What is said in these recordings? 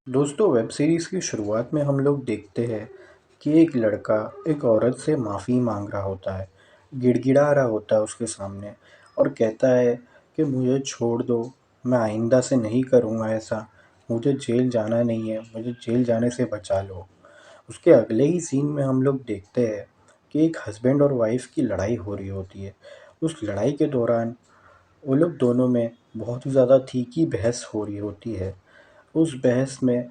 दोस्तों, web series की शुरुआत में हम लोग देखते हैं कि एक लड़का एक औरत से माफ़ी मांग रहा होता है, गिड़गिड़ा रहा होता है उसके सामने और कहता है कि मुझे छोड़ दो, मैं आइंदा से नहीं करूँगा ऐसा, मुझे जेल जाना नहीं है, मुझे जेल जाने से बचा लो। उसके अगले ही सीन में हम लोग देखते हैं कि एक हस्बैंड और वाइफ़ की लड़ाई हो रही होती है। उस लड़ाई के दौरान वो लोग दोनों में बहुत ही ज़्यादा तीखी बहस हो रही होती है। उस बहस में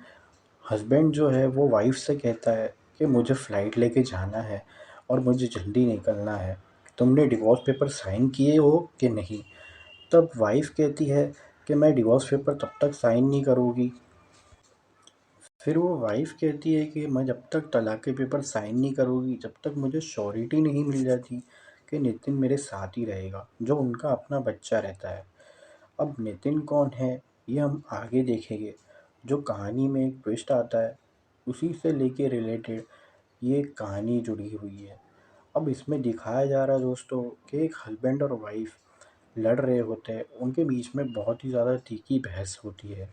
हस्बैंड जो है वो वाइफ से कहता है कि मुझे फ़्लाइट लेके जाना है और मुझे जल्दी निकलना है, तुमने डिवोर्स पेपर साइन किए हो कि नहीं? तब वाइफ कहती है कि मैं डिवोर्स पेपर तब तक साइन नहीं करूँगी। फिर वो वाइफ कहती है कि मैं जब तक तलाक के पेपर साइन नहीं करूँगी, जब तक मुझे श्योरिटी नहीं मिल जाती कि नितिन मेरे साथ ही रहेगा, जो उनका अपना बच्चा रहता है। अब नितिन कौन है ये हम आगे देखेंगे। जो कहानी में एक ट्विस्ट आता है उसी से लेके रिलेटेड ये कहानी जुड़ी हुई है। अब इसमें दिखाया जा रहा है दोस्तों कि एक हस्बैंड और वाइफ लड़ रहे होते हैं, उनके बीच में बहुत ही ज़्यादा तीखी बहस होती है।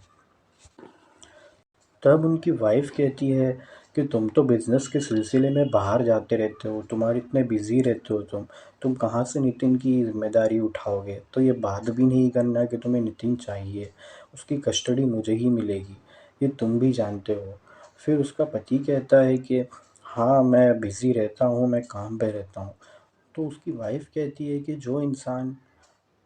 तब उनकी वाइफ कहती है कि तुम तो बिज़नेस के सिलसिले में बाहर जाते रहते हो, तुम्हारे इतने बिज़ी रहते हो तुम कहाँ से नितिन की ज़िम्मेदारी उठाओगे? तो ये बात भी नहीं करना कि तुम्हें नितिन चाहिए, उसकी कस्टडी मुझे ही मिलेगी, ये तुम भी जानते हो। फिर उसका पति कहता है कि हाँ, मैं बिज़ी रहता हूँ, मैं काम पे रहता हूँ। तो उसकी वाइफ कहती है कि जो इंसान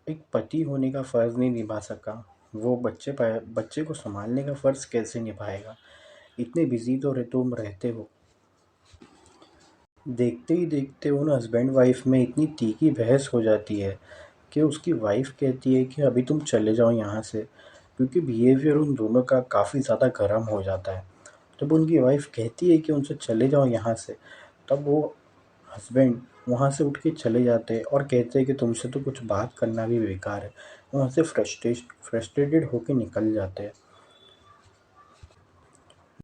एक पति होने का फ़र्ज़ नहीं निभा सका, वो बच्चे को सँभालने का फ़र्ज़ कैसे निभाएगा? इतने बिज़ी तो तुम रहते हो। देखते ही देखते उन हस्बैंड वाइफ में इतनी तीखी बहस हो जाती है कि उसकी वाइफ कहती है कि अभी तुम चले जाओ यहाँ से, क्योंकि बिहेवियर उन दोनों का काफ़ी ज़्यादा गर्म हो जाता है। जब उनकी वाइफ कहती है कि उनसे चले जाओ यहाँ से, तब वो हस्बैंड वहाँ से उठ के चले जाते हैं और कहते हैं कि तुमसे तो कुछ बात करना भी बेकार है। वहाँ से फ्रस्ट्रेटेड होके निकल जाते हैं।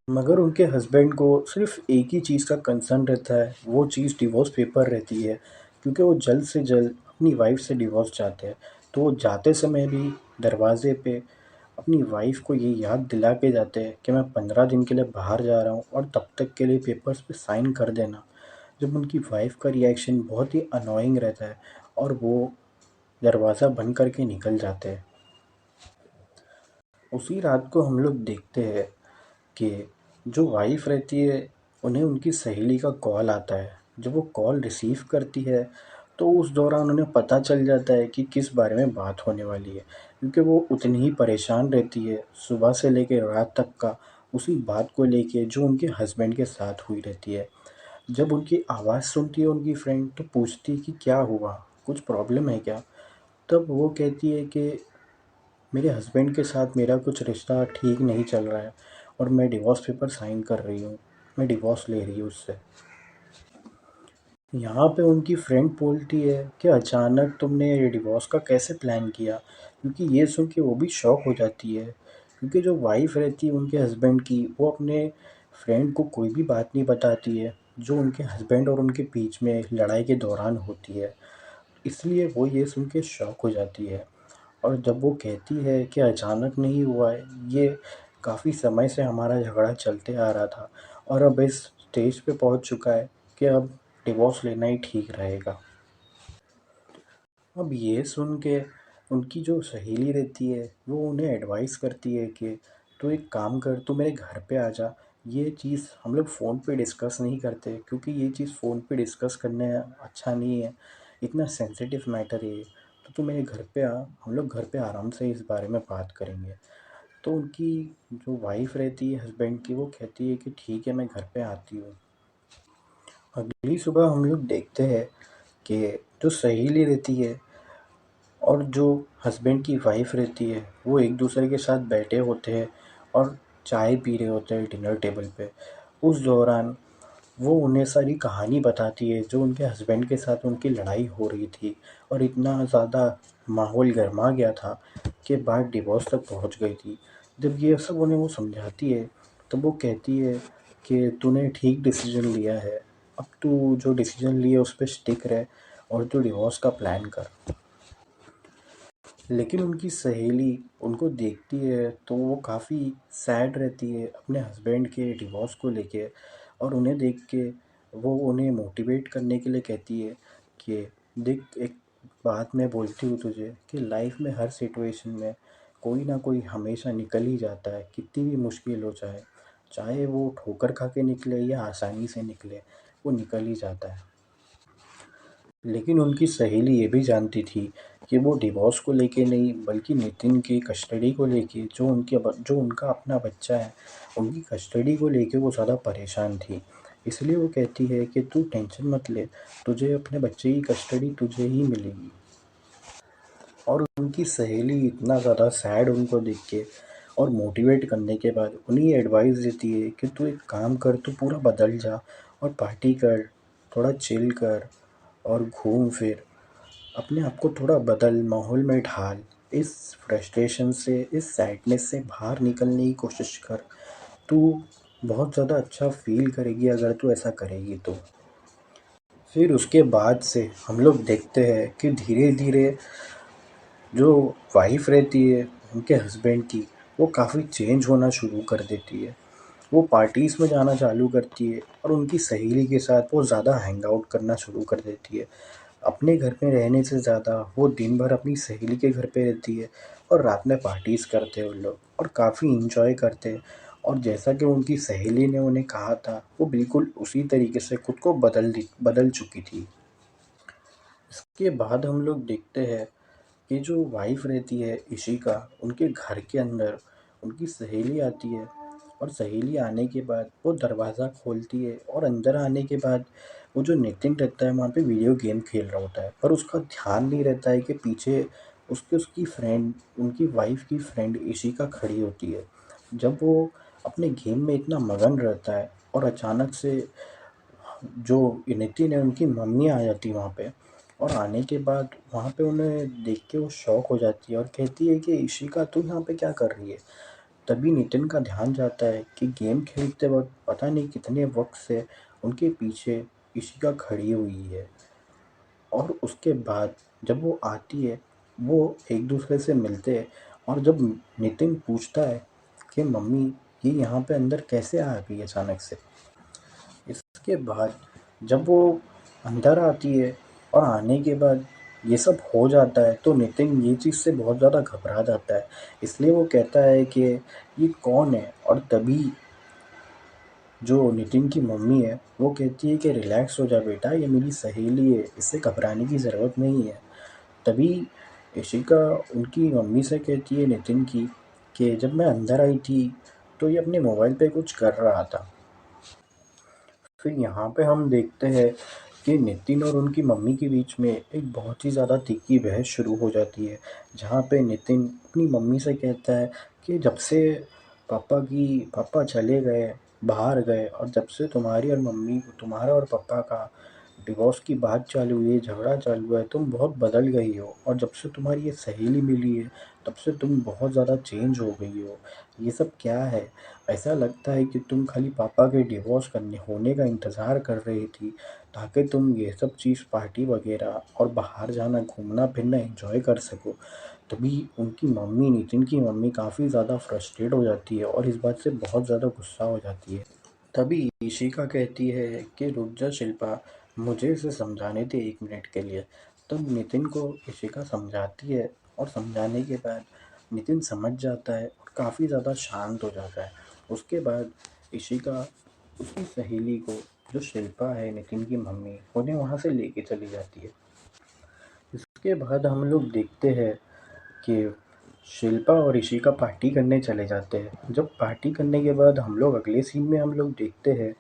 मगर उनके हस्बैंड को सिर्फ़ एक ही चीज़ का कंसर्न रहता है, वो चीज़ डिवोर्स पेपर रहती है, क्योंकि वो जल्द से जल्द अपनी वाइफ़ से डिवोर्स चाहते हैं। तो वो जाते समय भी दरवाज़े पे अपनी वाइफ़ को ये याद दिला के जाते हैं कि मैं 15 दिन के लिए बाहर जा रहा हूँ और तब तक के लिए पेपर्स पे साइन कर देना। जब उनकी वाइफ़ का रिएक्शन बहुत ही अननोइंग रहता है और वो दरवाज़ा बंद करके निकल जाते हैं। उसी रात को हम लोग देखते हैं कि जो वाइफ़ रहती है, उन्हें उनकी सहेली का कॉल आता है। जब वो कॉल रिसीव करती है, तो उस दौरान उन्हें पता चल जाता है कि किस बारे में बात होने वाली है, क्योंकि वो उतनी ही परेशान रहती है सुबह से लेके रात तक का उसी बात को लेके जो उनके हस्बैंड के साथ हुई रहती है। जब उनकी आवाज़ सुनती है उनकी फ्रेंड, तो पूछती है कि क्या हुआ? कुछ प्रॉब्लम है क्या? तब वो कहती है कि मेरे हस्बैंड के साथ मेरा कुछ रिश्ता ठीक नहीं चल रहा है और मैं डिवोर्स पेपर साइन कर रही हूँ, मैं डिवोर्स ले रही हूँ उससे। यहाँ पे उनकी फ्रेंड बोलती है कि अचानक तुमने ये डिवोर्स का कैसे प्लान किया? क्योंकि ये सुन के वो भी शॉक हो जाती है, क्योंकि जो वाइफ़ रहती है उनके हस्बैंड की, वो अपने फ्रेंड को कोई भी बात नहीं बताती है, जो उनके हस्बैंड और उनके बीच में लड़ाई के दौरान होती है। इसलिए वो ये सुन के शॉक हो जाती है। और जब वो कहती है कि अचानक नहीं हुआ है, ये काफ़ी समय से हमारा झगड़ा चलते आ रहा था और अब इस स्टेज पे पहुँच चुका है कि अब डिवोर्स लेना ही ठीक रहेगा। अब ये सुन के उनकी जो सहेली रहती है, वो उन्हें एडवाइस करती है कि तू एक काम कर, तू मेरे घर पे आ जा। ये चीज़ हम लोग फ़ोन पे डिस्कस नहीं करते, क्योंकि ये चीज़ फ़ोन पे डिस्कस करने अच्छा नहीं है, इतना सेंसिटिव मैटर है ये। तो तू मेरे घर पे आ, हम लोग घर पे आराम से इस बारे में बात करेंगे। तो उनकी जो वाइफ़ रहती है हस्बैंड की, वो कहती है कि ठीक है, मैं घर पे आती हूँ। अगली सुबह हम लोग देखते हैं कि जो सहेली रहती है और जो हस्बैंड की वाइफ़ रहती है, वो एक दूसरे के साथ बैठे होते हैं और चाय पी रहे होते हैं डिनर टेबल पे। उस दौरान वो उन्हें सारी कहानी बताती है जो उनके हस्बैंड के साथ उनकी लड़ाई हो रही थी और इतना ज़्यादा माहौल गरमा गया था कि बात डिवोर्स तक पहुंच गई थी। जब ये सब उन्हें वो समझाती है, तब वो कहती है कि तूने ठीक डिसीजन लिया है, अब तू जो डिसीजन लिए उस पे स्टिक रह और तू डिवोर्स का प्लान कर। लेकिन उनकी सहेली उनको देखती है तो वो काफ़ी सैड रहती है अपने हस्बैंड के डिवोर्स को लेके। और उन्हें देख के वो उन्हें मोटिवेट करने के लिए कहती है कि देख, एक बात मैं बोलती हूँ तुझे कि लाइफ में हर सिचुएशन में कोई ना कोई हमेशा निकल ही जाता है, कितनी भी मुश्किल हो जाए, चाहे वो ठोकर खा के निकले या आसानी से निकले, वो निकल ही जाता है। लेकिन उनकी सहेली ये भी जानती थी कि वो डिवोर्स को लेके नहीं बल्कि नितिन की कस्टडी को लेके, जो उनका अपना बच्चा है, उनकी कस्टडी को लेके वो ज़्यादा परेशान थी। इसलिए वो कहती है कि तू टेंशन मत ले, तुझे अपने बच्चे की कस्टडी तुझे ही मिलेगी। और उनकी सहेली इतना ज़्यादा सैड उनको देख के और मोटिवेट करने के बाद उन्हें ये एडवाइस देती है कि तू एक काम कर, तू पूरा बदल जा और पार्टी कर, थोड़ा चिल कर और घूम फिर, अपने आप को थोड़ा बदल, माहौल में ढाल, इस फ्रस्ट्रेशन से, इस सैडनेस से बाहर निकलने की कोशिश कर। तू बहुत ज़्यादा अच्छा फ़ील करेगी अगर तू ऐसा करेगी तो। फिर उसके बाद से हम लोग देखते हैं कि धीरे धीरे जो वाइफ़ रहती है उनके हस्बैंड की, वो काफ़ी चेंज होना शुरू कर देती है। वो पार्टीज़ में जाना चालू करती है और उनकी सहेली के साथ वो ज़्यादा हैंग आउट करना शुरू कर देती है। अपने घर में रहने से ज़्यादा वो दिन भर अपनी सहेली के घर पे रहती है और रात में पार्टीज़ करते हैं वो लोग और काफ़ी एंजॉय करते हैं। और जैसा कि उनकी सहेली ने उन्हें कहा था, वो बिल्कुल उसी तरीके से खुद को बदल चुकी थी। इसके बाद हम लोग देखते हैं कि जो वाइफ़ रहती है इशिका, उनके घर के अंदर उनकी सहेली आती है। और सहेली आने के बाद वो दरवाज़ा खोलती है और अंदर आने के बाद वो जो नितिन रहता है वहाँ पे वीडियो गेम खेल रहा होता है, पर उसका ध्यान नहीं रहता है कि पीछे उसकी फ्रेंड, उनकी वाइफ़ की फ्रेंड इशिका खड़ी होती है। जब वो अपने गेम में इतना मगन रहता है और अचानक से जो नितिन है उनकी मम्मी आ जाती है वहाँ पे। और आने के बाद वहाँ पे उन्हें देख के वो शॉक हो जाती है और कहती है कि इशिका, तू यहाँ पे क्या कर रही है। तभी नितिन का ध्यान जाता है कि गेम खेलते वक्त पता नहीं कितने वक्त से उनके पीछे इशिका खड़ी हुई है। और उसके बाद जब वो आती है, वो एक दूसरे से मिलते हैं। और जब नितिन पूछता है कि मम्मी, ये यहाँ पे अंदर कैसे आ गई अचानक से। इसके बाद जब वो अंदर आती है और आने के बाद ये सब हो जाता है तो नितिन ये चीज़ से बहुत ज़्यादा घबरा जाता है। इसलिए वो कहता है कि ये कौन है। और तभी जो नितिन की मम्मी है वो कहती है कि रिलैक्स हो जा बेटा, ये मेरी सहेली है, इससे घबराने की ज़रूरत नहीं है। तभी इशिका उनकी मम्मी से कहती है नितिन की कि जब मैं अंदर आई थी तो ये अपने मोबाइल पे कुछ कर रहा था। फिर यहाँ पे हम देखते हैं कि नितिन और उनकी मम्मी के बीच में एक बहुत ही ज़्यादा तीखी बहस शुरू हो जाती है। जहाँ पे नितिन अपनी मम्मी से कहता है कि जब से पापा चले गए, बाहर गए, और जब से तुम्हारा और पापा का डिवोर्स की बात चालू हुई है, झगड़ा चालू हुआ है, तुम बहुत बदल गई हो। और जब से तुम्हारी ये सहेली मिली है, तब से तुम बहुत ज़्यादा चेंज हो गई हो। ये सब क्या है? ऐसा लगता है कि तुम खाली पापा के डिवोर्स करने होने का इंतज़ार कर रही थी, ताकि तुम ये सब चीज़ पार्टी वगैरह और बाहर जाना, घूमना फिरना एंजॉय कर सको। तभी उनकी मम्मी, नितिन की मम्मी काफ़ी ज़्यादा फ्रस्ट्रेट हो जाती है और इस बात से बहुत ज़्यादा गुस्सा हो जाती है। तभी इशिका कहती है कि रुक जा शिल्पा, मुझे इसे समझाने दे 1 मिनट के लिए। तब नितिन को इशिका समझाती है और समझाने के बाद नितिन समझ जाता है और काफ़ी ज़्यादा शांत हो जाता है। उसके बाद इशिका उसकी सहेली को, जो शिल्पा है नितिन की मम्मी, उन्हें वहाँ से लेके चली जाती है। इसके बाद हम लोग देखते हैं कि शिल्पा और इशिका पार्टी करने चले जाते हैं। जब पार्टी करने के बाद हम लोग अगले सीन में हम लोग देखते हैं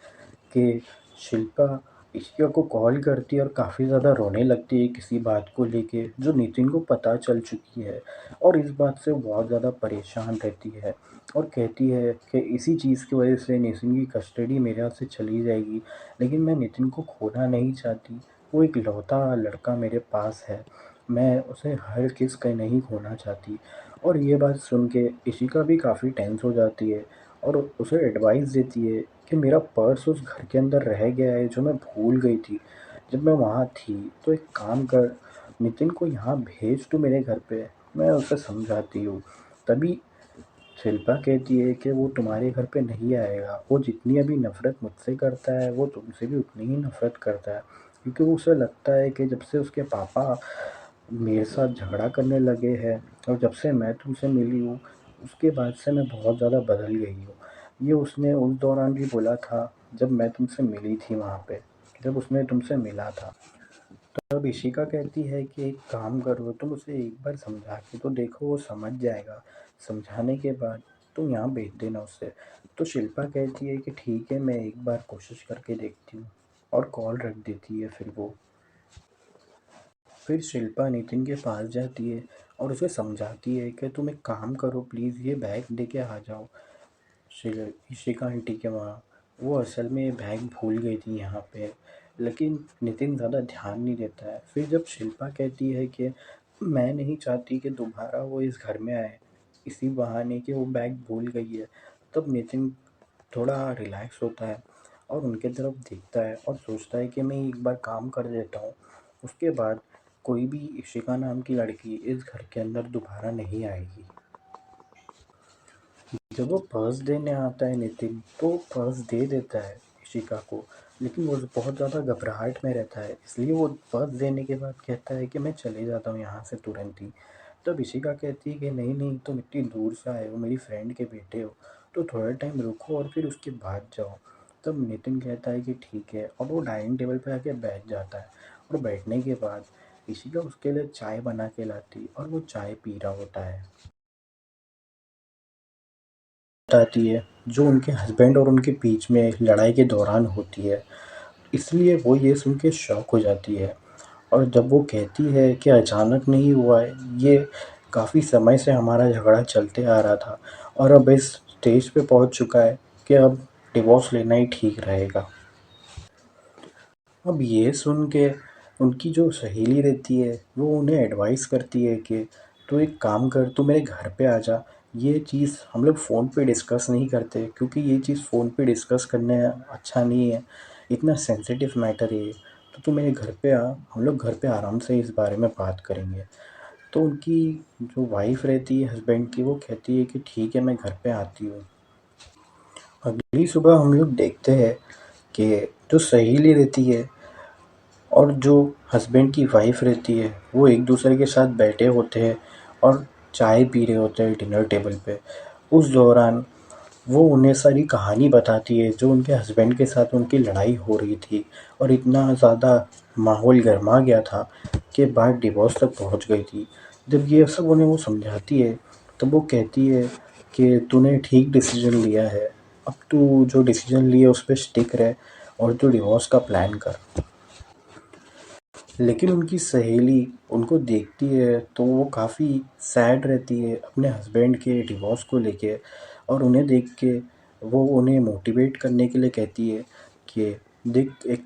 कि शिल्पा इशिका को कॉल करती है और काफ़ी ज़्यादा रोने लगती है किसी बात को लेके जो नितिन को पता चल चुकी है। और इस बात से वो बहुत ज़्यादा परेशान रहती है और कहती है कि इसी चीज़ की वजह से नितिन की कस्टडी मेरे हाथ से चली जाएगी, लेकिन मैं नितिन को खोना नहीं चाहती। वो एक लौता लड़का मेरे पास है, मैं उसे हर किस के नहीं खोना चाहती। और ये बात सुन के इशिका भी काफ़ी टेंस हो जाती है और उसे एडवाइस देती है कि मेरा पर्स उस घर के अंदर रह गया है जो मैं भूल गई थी जब मैं वहाँ थी। तो एक काम कर, नितिन को यहाँ भेज तू मेरे घर पे, मैं उसे समझाती हूँ। तभी शिल्पा कहती है कि वो तुम्हारे घर पे नहीं आएगा, वो जितनी अभी नफ़रत मुझसे करता है वो तुमसे भी उतनी ही नफ़रत करता है, क्योंकि उसे लगता है कि जब से उसके पापा मेरे साथ झगड़ा करने लगे हैं और जब से मैं तुमसे मिली हूँ उसके बाद से मैं बहुत ज़्यादा बदल गई हूँ। ये उसने उस दौरान भी बोला था जब मैं तुमसे मिली थी वहाँ पे, जब उसने तुमसे मिला था। तब इशिका कहती है कि एक काम करो, तुम उसे एक बार समझा के तो देखो, वो समझ जाएगा। समझाने के बाद तुम यहाँ भेज देना उसे। तो शिल्पा कहती है कि ठीक है, मैं एक बार कोशिश करके देखती हूँ, और कॉल रख देती है फिर वो। फिर शिल्पा नितिन के पास जाती है और उसे समझाती है कि तुम एक काम करो प्लीज़, ये बैग लेके आ जाओ इशिका आंटी के वहाँ। वो असल में ये बैग भूल गई थी यहाँ पे, लेकिन नितिन ज़्यादा ध्यान नहीं देता है। फिर जब शिल्पा कहती है कि मैं नहीं चाहती कि दोबारा वो इस घर में आए, इसी बहाने कि वो बैग भूल गई है, तब नितिन थोड़ा रिलैक्स होता है और उनके तरफ देखता है और सोचता है कि मैं एक बार काम कर देता हूँ, उसके बाद कोई भी इशिका नाम की लड़की इस घर के अंदर दोबारा नहीं आएगी। जब वो पर्स देने आता है नितिन, तो पर्स दे देता है इशिका को, लेकिन वो बहुत ज़्यादा घबराहट में रहता है, इसलिए वो पर्स देने के बाद कहता है कि मैं चले जाता हूँ यहाँ से तुरंत ही। तब इशिका कहती है कि नहीं नहीं, तुम इतनी दूर से आए हो, मेरी फ्रेंड के बेटे हो, तो थोड़ा टाइम रुको और फिर उसके बाद जाओ। तब नितिन कहता है कि ठीक है, और वो डाइनिंग टेबल पर आके बैठ जाता है। और बैठने के बाद इशिका उसके लिए चाय बना के लाती और वो चाय पी रहा होता है। बताती है जो उनके हस्बैंड और उनके बीच में लड़ाई के दौरान होती है, इसलिए वो ये सुन के शॉक हो जाती है। और जब वो कहती है कि अचानक नहीं हुआ है, ये काफ़ी समय से हमारा झगड़ा चलते आ रहा था और अब इस स्टेज पे पहुंच चुका है कि अब डिवोर्स लेना ही ठीक रहेगा। अब ये सुन के उनकी जो सहेली रहती है वो उन्हें एडवाइस करती है कि तू एक काम कर, तू मेरे घर पे आ जा। ये चीज़ हम लोग फ़ोन पे डिस्कस नहीं करते, क्योंकि ये चीज़ फ़ोन पे डिस्कस करने अच्छा नहीं है, इतना सेंसिटिव मैटर है ये। तो तू मेरे घर पे आ, हम लोग घर पे आराम से इस बारे में बात करेंगे। तो उनकी जो वाइफ़ रहती है हस्बैंड की, वो कहती है कि ठीक है, मैं घर पे आती हूँ। अगली सुबह हम लोग देखते हैं कि जो सहेली रहती है और जो हस्बैंड की वाइफ रहती है वो एक दूसरे के साथ बैठे होते हैं और चाय पी रहे होते हैं डिनर टेबल पे। उस दौरान वो उन्हें सारी कहानी बताती है जो उनके हस्बैंड के साथ उनकी लड़ाई हो रही थी, और इतना ज़्यादा माहौल गर्मा गया था कि बात डिवोर्स तक पहुंच गई थी। जब ये सब उन्हें वो समझाती है, तब वो कहती है कि तूने ठीक डिसीजन लिया है, अब तू जो डिसीजन लिए उस पर स्टिक रहे और तू डिवोर्स का प्लान कर। लेकिन उनकी सहेली उनको देखती है तो वो काफ़ी सैड रहती है अपने हस्बैंड के डिवोर्स को लेके, और उन्हें देख के वो उन्हें मोटिवेट करने के लिए कहती है कि देख, एक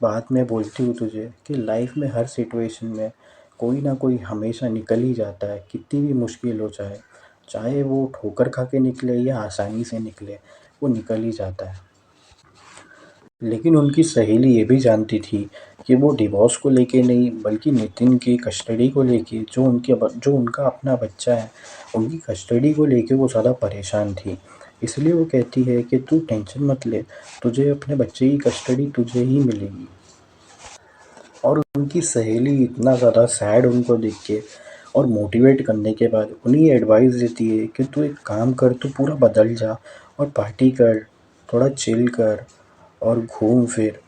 बात मैं बोलती हूँ तुझे कि लाइफ में हर सिचुएशन में कोई ना कोई हमेशा निकल ही जाता है, कितनी भी मुश्किल हो चाहे, चाहे वो ठोकर खा के निकले या आसानी से निकले, वो निकल ही जाता है। लेकिन उनकी सहेली ये भी जानती थी कि वो डिवोर्स को लेके नहीं, बल्कि नितिन की कस्टडी को लेके, जो उनका अपना बच्चा है, उनकी कस्टडी को लेके वो ज़्यादा परेशान थी। इसलिए वो कहती है कि तू टेंशन मत ले, तुझे अपने बच्चे की कस्टडी तुझे ही मिलेगी। और उनकी सहेली इतना ज़्यादा सैड उनको देख के और मोटिवेट करने के बाद उन्हें ये एडवाइस देती है कि तू एक काम कर, तू पूरा बदल जा और पार्टी कर, थोड़ा चिल कर और घूम फिर,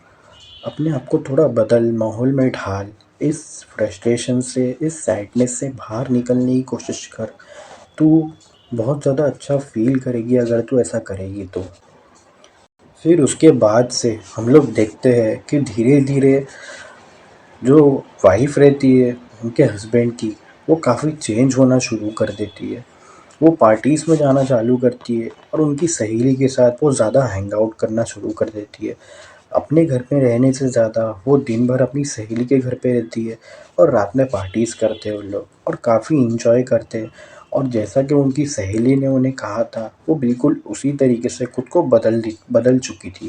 अपने आप को थोड़ा बदल, माहौल में ढाल, इस फ्रस्ट्रेशन से, इस सैडनेस से बाहर निकलने की कोशिश कर। तू बहुत ज़्यादा अच्छा फ़ील करेगी अगर तू ऐसा करेगी तो। फिर उसके बाद से हम लोग देखते हैं कि धीरे-धीरे जो वाइफ़ रहती है उनके हस्बैंड की, वो काफ़ी चेंज होना शुरू कर देती है। वो पार्टीज़ में जाना चालू करती है और उनकी सहेली के साथ वो ज़्यादा हैंग आउट करना शुरू कर देती है। अपने घर में रहने से ज़्यादा वो दिन भर अपनी सहेली के घर पे रहती है और रात में पार्टीज़ करते हैं वो लोग और काफ़ी एंजॉय करते हैं। और जैसा कि उनकी सहेली ने उन्हें कहा था, वो बिल्कुल उसी तरीके से खुद को बदल चुकी थी।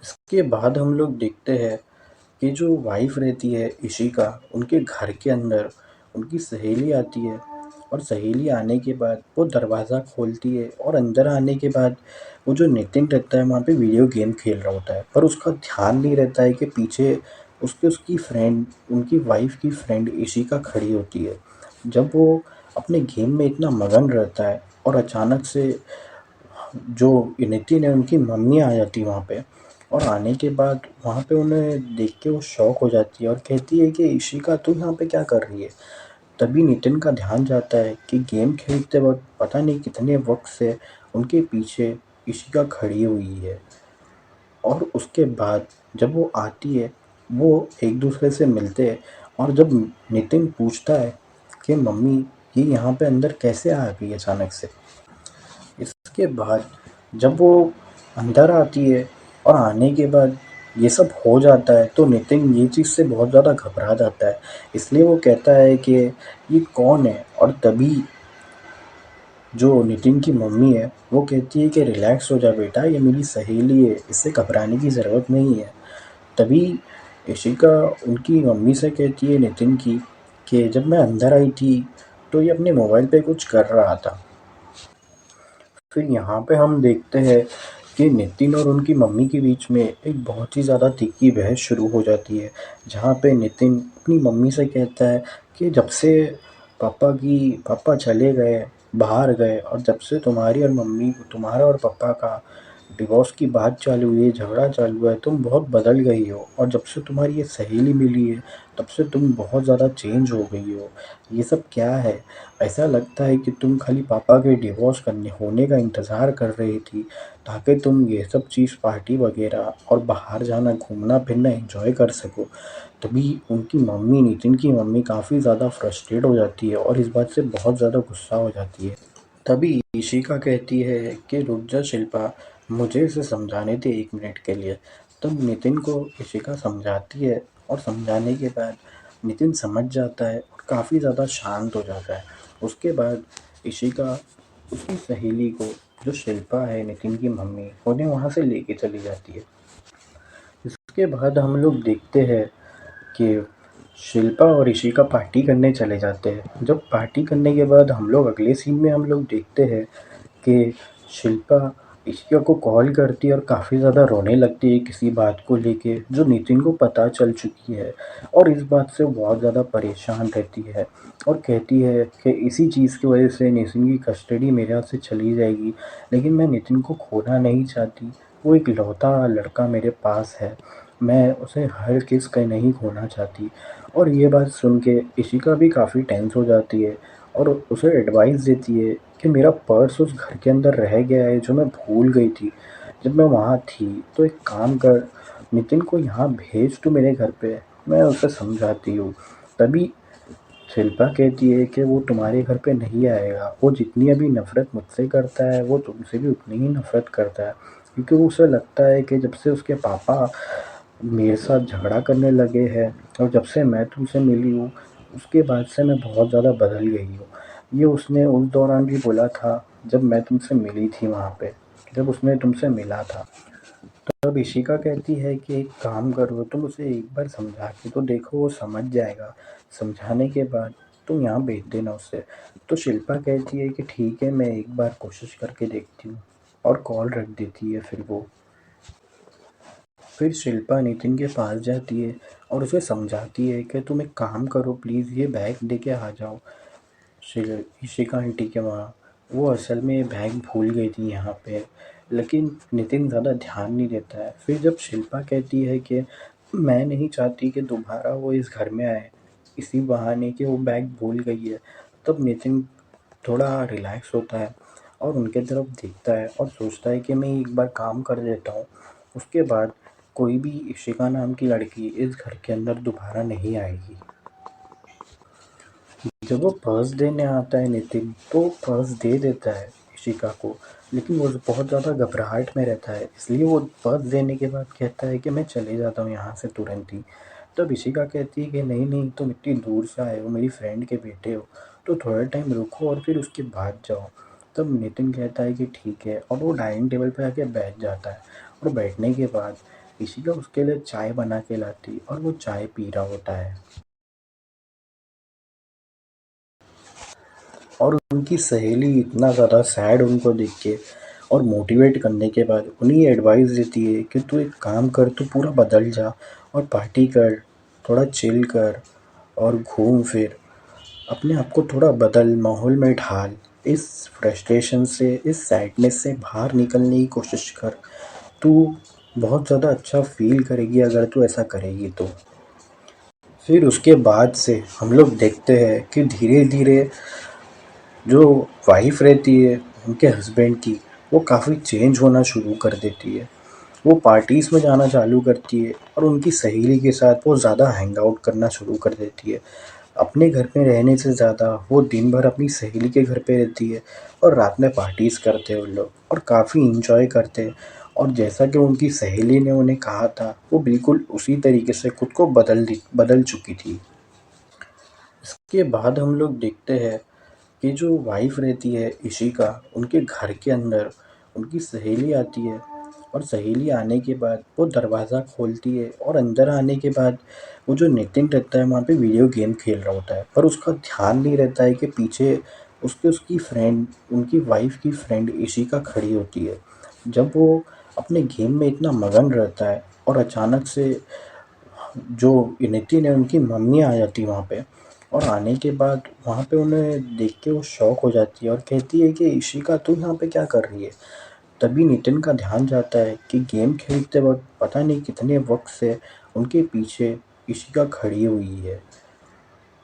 इसके बाद हम लोग देखते हैं कि जो वाइफ़ रहती है इशिका, उनके घर के अंदर उनकी सहेली आती है और सहेली आने के बाद वो दरवाज़ा खोलती है और अंदर आने के बाद वो जो नितिन रहता है वहाँ पे वीडियो गेम खेल रहा होता है, पर उसका ध्यान नहीं रहता है कि पीछे उसकी फ्रेंड, उनकी वाइफ़ की फ्रेंड इशिका खड़ी होती है। जब वो अपने गेम में इतना मगन रहता है और अचानक से जो नितिन है उनकी मम्मी आ जाती है वहाँ पे, और आने के बाद वहाँ पे उन्हें देख के वो शॉक हो जाती है और कहती है कि इशिका तू यहाँ पे क्या कर रही है। तभी नितिन का ध्यान जाता है कि गेम खेलते वक्त पता नहीं कितने वक्त से उनके पीछे इशिका खड़ी हुई है। और उसके बाद जब वो आती है, वो एक दूसरे से मिलते हैं, और जब नितिन पूछता है कि मम्मी ये यहाँ पे अंदर कैसे आ गई अचानक से, इसके बाद जब वो अंदर आती है और आने के बाद ये सब हो जाता है तो नितिन ये चीज़ से बहुत ज़्यादा घबरा जाता है। इसलिए वो कहता है कि ये कौन है, और तभी जो नितिन की मम्मी है वो कहती है कि रिलैक्स हो जा बेटा, ये मेरी सहेली है, इससे घबराने की ज़रूरत नहीं है। तभी इशिका उनकी मम्मी से कहती है नितिन की कि जब मैं अंदर आई थी तो ये अपने मोबाइल पे कुछ कर रहा था। फिर यहाँ पे हम देखते हैं कि नितिन और उनकी मम्मी के बीच में एक बहुत ही ज़्यादा तीखी बहस शुरू हो जाती है, जहाँ पे नितिन अपनी मम्मी से कहता है कि जब से पापा चले गए, बाहर गए, और जब से तुम्हारा और पापा का डिवोर्स की बात चालू हुई है, झगड़ा चालू हुआ है, तुम बहुत बदल गई हो, और जब से तुम्हारी ये सहेली मिली है तब से तुम बहुत ज़्यादा चेंज हो गई हो। ये सब क्या है? ऐसा लगता है कि तुम खाली पापा के डिवोर्स करने होने का इंतज़ार कर रही थी ताकि तुम ये सब चीज़ पार्टी वगैरह और बाहर जाना, घूमना फिरना एंजॉय कर सको। तभी उनकी मम्मी, नितिन की मम्मी काफ़ी ज़्यादा फ्रस्ट्रेट हो जाती है और इस बात से बहुत ज़्यादा गुस्सा हो जाती है। तभी इशिका कहती है कि रुक जा शिल्पा, मुझे इसे समझाने दे 1 मिनट के लिए। तब नितिन को इशिका समझाती है और समझाने के बाद नितिन समझ जाता है और काफ़ी ज़्यादा शांत हो जाता है। उसके बाद इशिका उसकी सहेली को, जो शिल्पा है नितिन की मम्मी, उन्हें वहाँ से लेके चली जाती है। इसके बाद हम लोग देखते हैं कि शिल्पा और इशिका पार्टी करने चले जाते हैं। जब पार्टी करने के बाद हम लोग अगले सीन में हम लोग देखते हैं कि शिल्पा इशिका को कॉल करती है और काफ़ी ज़्यादा रोने लगती है किसी बात को लेके जो नितिन को पता चल चुकी है, और इस बात से बहुत ज़्यादा परेशान रहती है और कहती है कि इसी चीज़ की वजह से नितिन की कस्टडी मेरे हाथ से चली जाएगी, लेकिन मैं नितिन को खोना नहीं चाहती। वो एक लौता लड़का मेरे पास है, मैं उसे हर किस के नहीं खोना चाहती। और ये बात सुन के इशिका भी काफ़ी टेंस हो जाती है और उसे एडवाइस देती है कि मेरा पर्स उस घर के अंदर रह गया है जो मैं भूल गई थी जब मैं वहाँ थी, तो एक काम कर, नितिन को यहाँ भेज तू मेरे घर पे, मैं उसे समझाती हूँ। तभी शिल्पा कहती है कि वो तुम्हारे घर पे नहीं आएगा, वो जितनी अभी नफ़रत मुझसे करता है वो तुमसे भी उतनी ही नफ़रत करता है, क्योंकि उसे लगता है कि जब से उसके पापा मेरे साथ झगड़ा करने लगे हैं और जब से मैं तुमसे मिली हूँ उसके बाद से मैं बहुत ज़्यादा बदल गई हूँ। ये उसने उस दौरान भी बोला था जब मैं तुमसे मिली थी वहाँ पे, जब उसने तुमसे मिला था। तब इशिका कहती है कि एक काम करो, तुम उसे एक बार समझा के तो देखो, वो समझ जाएगा। समझाने के बाद तुम यहाँ भेज देना उसे। तो शिल्पा कहती है कि ठीक है, मैं एक बार कोशिश करके देखती हूँ, और कॉल रख देती है फिर वो। फिर शिल्पा नितिन के पास जाती है और उसे समझाती है कि तुम एक काम करो प्लीज़, ये बैग लेके आ जाओ इशिका आंटी के वहाँ। वो असल में ये बैग भूल गई थी यहाँ पे, लेकिन नितिन ज़्यादा ध्यान नहीं देता है। फिर जब शिल्पा कहती है कि मैं नहीं चाहती कि दोबारा वो इस घर में आए इसी बहाने कि वो बैग भूल गई है, तब नितिन थोड़ा रिलैक्स होता है और उनके तरफ देखता है और सोचता है कि मैं एक बार काम कर देता हूँ, उसके बाद कोई भी इशिका नाम की लड़की इस घर के अंदर दोबारा नहीं आएगी। जब वो पर्स देने आता है नितिन, तो पर्स दे देता है इशिका को, लेकिन वो बहुत ज़्यादा घबराहट में रहता है, इसलिए वो पर्स देने के बाद कहता है कि मैं चले जाता हूँ यहाँ से तुरंत ही। तब इशिका कहती है कि नहीं नहीं, तुम इतनी दूर से आए हो, मेरी फ्रेंड के बेटे हो, तो थोड़ा टाइम रुको और फिर उसके बाद जाओ। तब नितिन कहता है कि ठीक है, और वो डाइनिंग टेबल पर आके बैठ जाता है, और बैठने के बाद इशिका उसके लिए चाय बना के लाती और वो चाय पी रहा होता है। और उनकी सहेली इतना ज़्यादा सैड उनको देख के और मोटिवेट करने के बाद उन्हें ये एडवाइस देती है कि तू एक काम कर, तू पूरा बदल जा और पार्टी कर, थोड़ा चिल कर और घूम फिर, अपने आप को थोड़ा बदल, माहौल में ढाल, इस फ्रस्ट्रेशन से, इस सैडनेस से बाहर निकलने की कोशिश कर। तू बहुत ज़्यादा अच्छा फ़ील करेगी अगर तू ऐसा करेगी तो। फिर उसके बाद से हम लोग देखते हैं कि धीरे-धीरे जो वाइफ़ रहती है उनके हस्बैंड की, वो काफ़ी चेंज होना शुरू कर देती है। वो पार्टीज़ में जाना चालू करती है और उनकी सहेली के साथ वो ज़्यादा हैंग आउट करना शुरू कर देती है। अपने घर में रहने से ज़्यादा वो दिन भर अपनी सहेली के घर पे रहती है और रात में पार्टीज़ करते हैं वो लोग और काफ़ी एन्जॉय करते हैं। और जैसा कि उनकी सहेली ने उन्हें कहा था, वो बिल्कुल उसी तरीके से खुद को बदल चुकी थी। इसके बाद हम लोग देखते हैं कि जो वाइफ़ रहती है इशिका, उनके घर के अंदर उनकी सहेली आती है और सहेली आने के बाद वो दरवाज़ा खोलती है और अंदर आने के बाद वो जो नितिन रहता है वहाँ पे वीडियो गेम खेल रहा होता है, पर उसका ध्यान नहीं रहता है कि पीछे उसकी फ्रेंड, उनकी वाइफ़ की फ्रेंड इशिका खड़ी होती है। जब वो अपने गेम में इतना मगन रहता है और अचानक से जो नितिन है उनकी मम्मी आ जाती है वहाँ पे, और आने के बाद वहाँ पे उन्हें देख के वो शॉक हो जाती है और कहती है कि इशिका तू यहाँ पे क्या कर रही है। तभी नितिन का ध्यान जाता है कि गेम खेलते वक्त पता नहीं कितने वक्त से उनके पीछे इशिका खड़ी हुई है।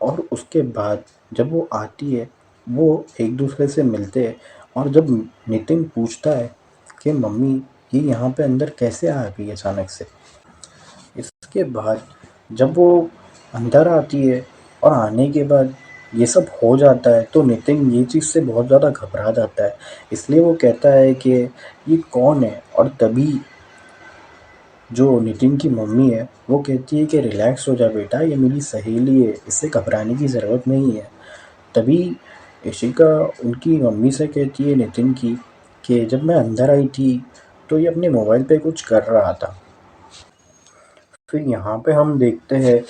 और उसके बाद जब वो आती है, वो एक दूसरे से मिलते हैं और जब नितिन पूछता है कि मम्मी ये यहाँ पे अंदर कैसे आ गई अचानक से। इसके बाद जब वो अंदर आती है और आने के बाद ये सब हो जाता है तो नितिन ये चीज़ से बहुत ज़्यादा घबरा जाता है। इसलिए वो कहता है कि ये कौन है, और तभी जो नितिन की मम्मी है वो कहती है कि रिलैक्स हो जा बेटा, ये मेरी सहेली है, इससे घबराने की ज़रूरत नहीं है। तभी इशिका उनकी मम्मी से कहती है नितिन की कि जब मैं अंदर आई थी तो ये अपने मोबाइल पे कुछ कर रहा था। फिर यहाँ पे हम देखते हैं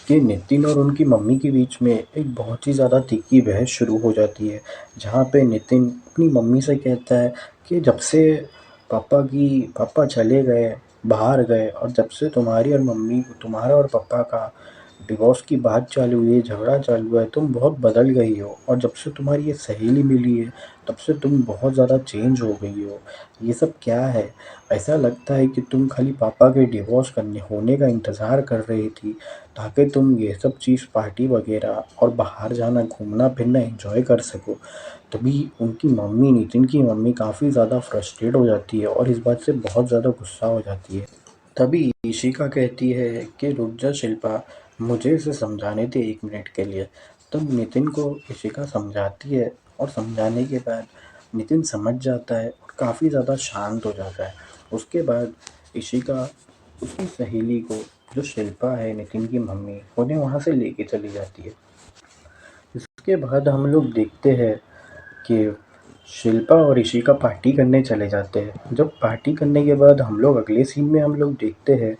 कि नितिन और उनकी मम्मी के बीच में एक बहुत ही ज़्यादा तीखी बहस शुरू हो जाती है, जहाँ पे नितिन अपनी मम्मी से कहता है कि जब से पापा चले गए, बाहर गए, और जब से तुम्हारा और पापा का डिवोर्स की बात चालू हुई है, झगड़ा चालू हुआ है, तुम बहुत बदल गई हो, और जब से तुम्हारी ये सहेली मिली है तब से तुम बहुत ज़्यादा चेंज हो गई हो। ये सब क्या है? ऐसा लगता है कि तुम खाली पापा के डिवोर्स करने होने का इंतज़ार कर रही थी ताकि तुम ये सब चीज़ पार्टी वगैरह और बाहर जाना, घूमना फिरना एंजॉय कर सको। तभी उनकी मम्मी, नितिन की मम्मी काफ़ी ज़्यादा फ्रस्ट्रेट हो जाती है और इस बात से बहुत ज़्यादा गुस्सा हो जाती है। तभी इशिका कहती है कि रुक जा शिल्पा, मुझे इसे समझाने दे 1 मिनट के लिए। तब नितिन को इशिका समझाती है और समझाने के बाद नितिन समझ जाता है और काफ़ी ज़्यादा शांत हो जाता है। उसके बाद इशिका उसकी सहेली को, जो शिल्पा है नितिन की मम्मी, उन्हें वहाँ से लेके चली जाती है। इसके बाद हम लोग देखते हैं कि शिल्पा और इशिका पार्टी करने चले जाते हैं। जब पार्टी करने के बाद हम लोग अगले सीन में हम लोग देखते हैं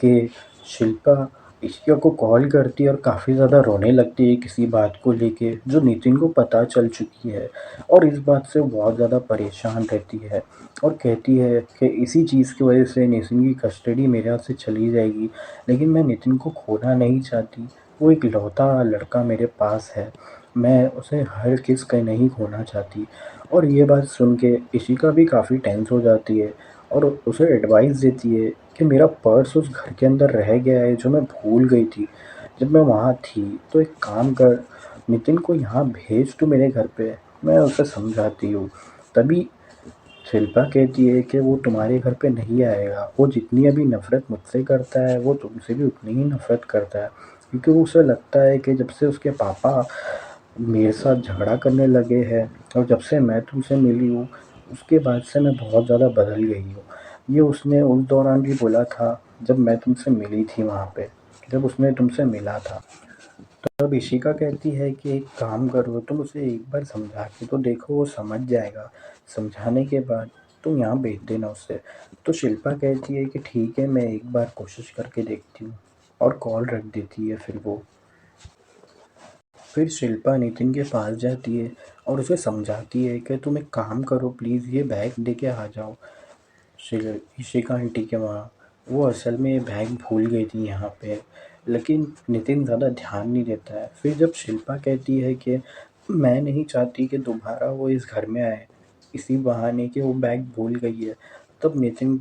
कि शिल्पा इशिका को कॉल करती है और काफ़ी ज़्यादा रोने लगती है किसी बात को लेके जो नितिन को पता चल चुकी है, और इस बात से वो बहुत ज़्यादा परेशान रहती है और कहती है कि इसी चीज़ की वजह से नितिन की कस्टडी मेरे हाथ से चली जाएगी, लेकिन मैं नितिन को खोना नहीं चाहती। वो एक लौता लड़का मेरे पास है, मैं उसे हर किस के नहीं खोना चाहती। और ये बात सुन के इशिका भी काफ़ी टेंस हो जाती है और उसे एडवाइस देती है कि मेरा पर्स उस घर के अंदर रह गया है जो मैं भूल गई थी जब मैं वहाँ थी, तो एक काम कर, नितिन को यहाँ भेज तू मेरे घर पे, मैं उसे समझाती हूँ। तभी शिल्पा कहती है कि वो तुम्हारे घर पे नहीं आएगा, वो जितनी अभी नफ़रत मुझसे करता है वो तुमसे भी उतनी ही नफ़रत करता है, क्योंकि उसे लगता है कि जब से उसके पापा मेरे साथ झगड़ा करने लगे हैं और जब से मैं तुमसे मिली हूँ उसके बाद से मैं बहुत ज़्यादा बदल गई हूँ। ये उसने उस दौरान भी बोला था जब मैं तुमसे मिली थी वहाँ पे, जब उसने तुमसे मिला था। तब इशिका कहती है कि एक काम करो, तुम उसे एक बार समझा के तो देखो, वो समझ जाएगा। समझाने के बाद तुम यहाँ भेज देना उसे। तो शिल्पा कहती है कि ठीक है, मैं एक बार कोशिश करके देखती हूँ, और कॉल रख देती है फिर वो। फिर शिल्पा नितिन के पास जाती है और उसे समझाती है कि तुम एक काम करो प्लीज़, ये बैग लेके आ जाओ इशिका आंटी के वहाँ। वो असल में ये बैग भूल गई थी यहाँ पे, लेकिन नितिन ज़्यादा ध्यान नहीं देता है। फिर जब शिल्पा कहती है कि मैं नहीं चाहती कि दोबारा वो इस घर में आए इसी बहाने कि वो बैग भूल गई है, तब नितिन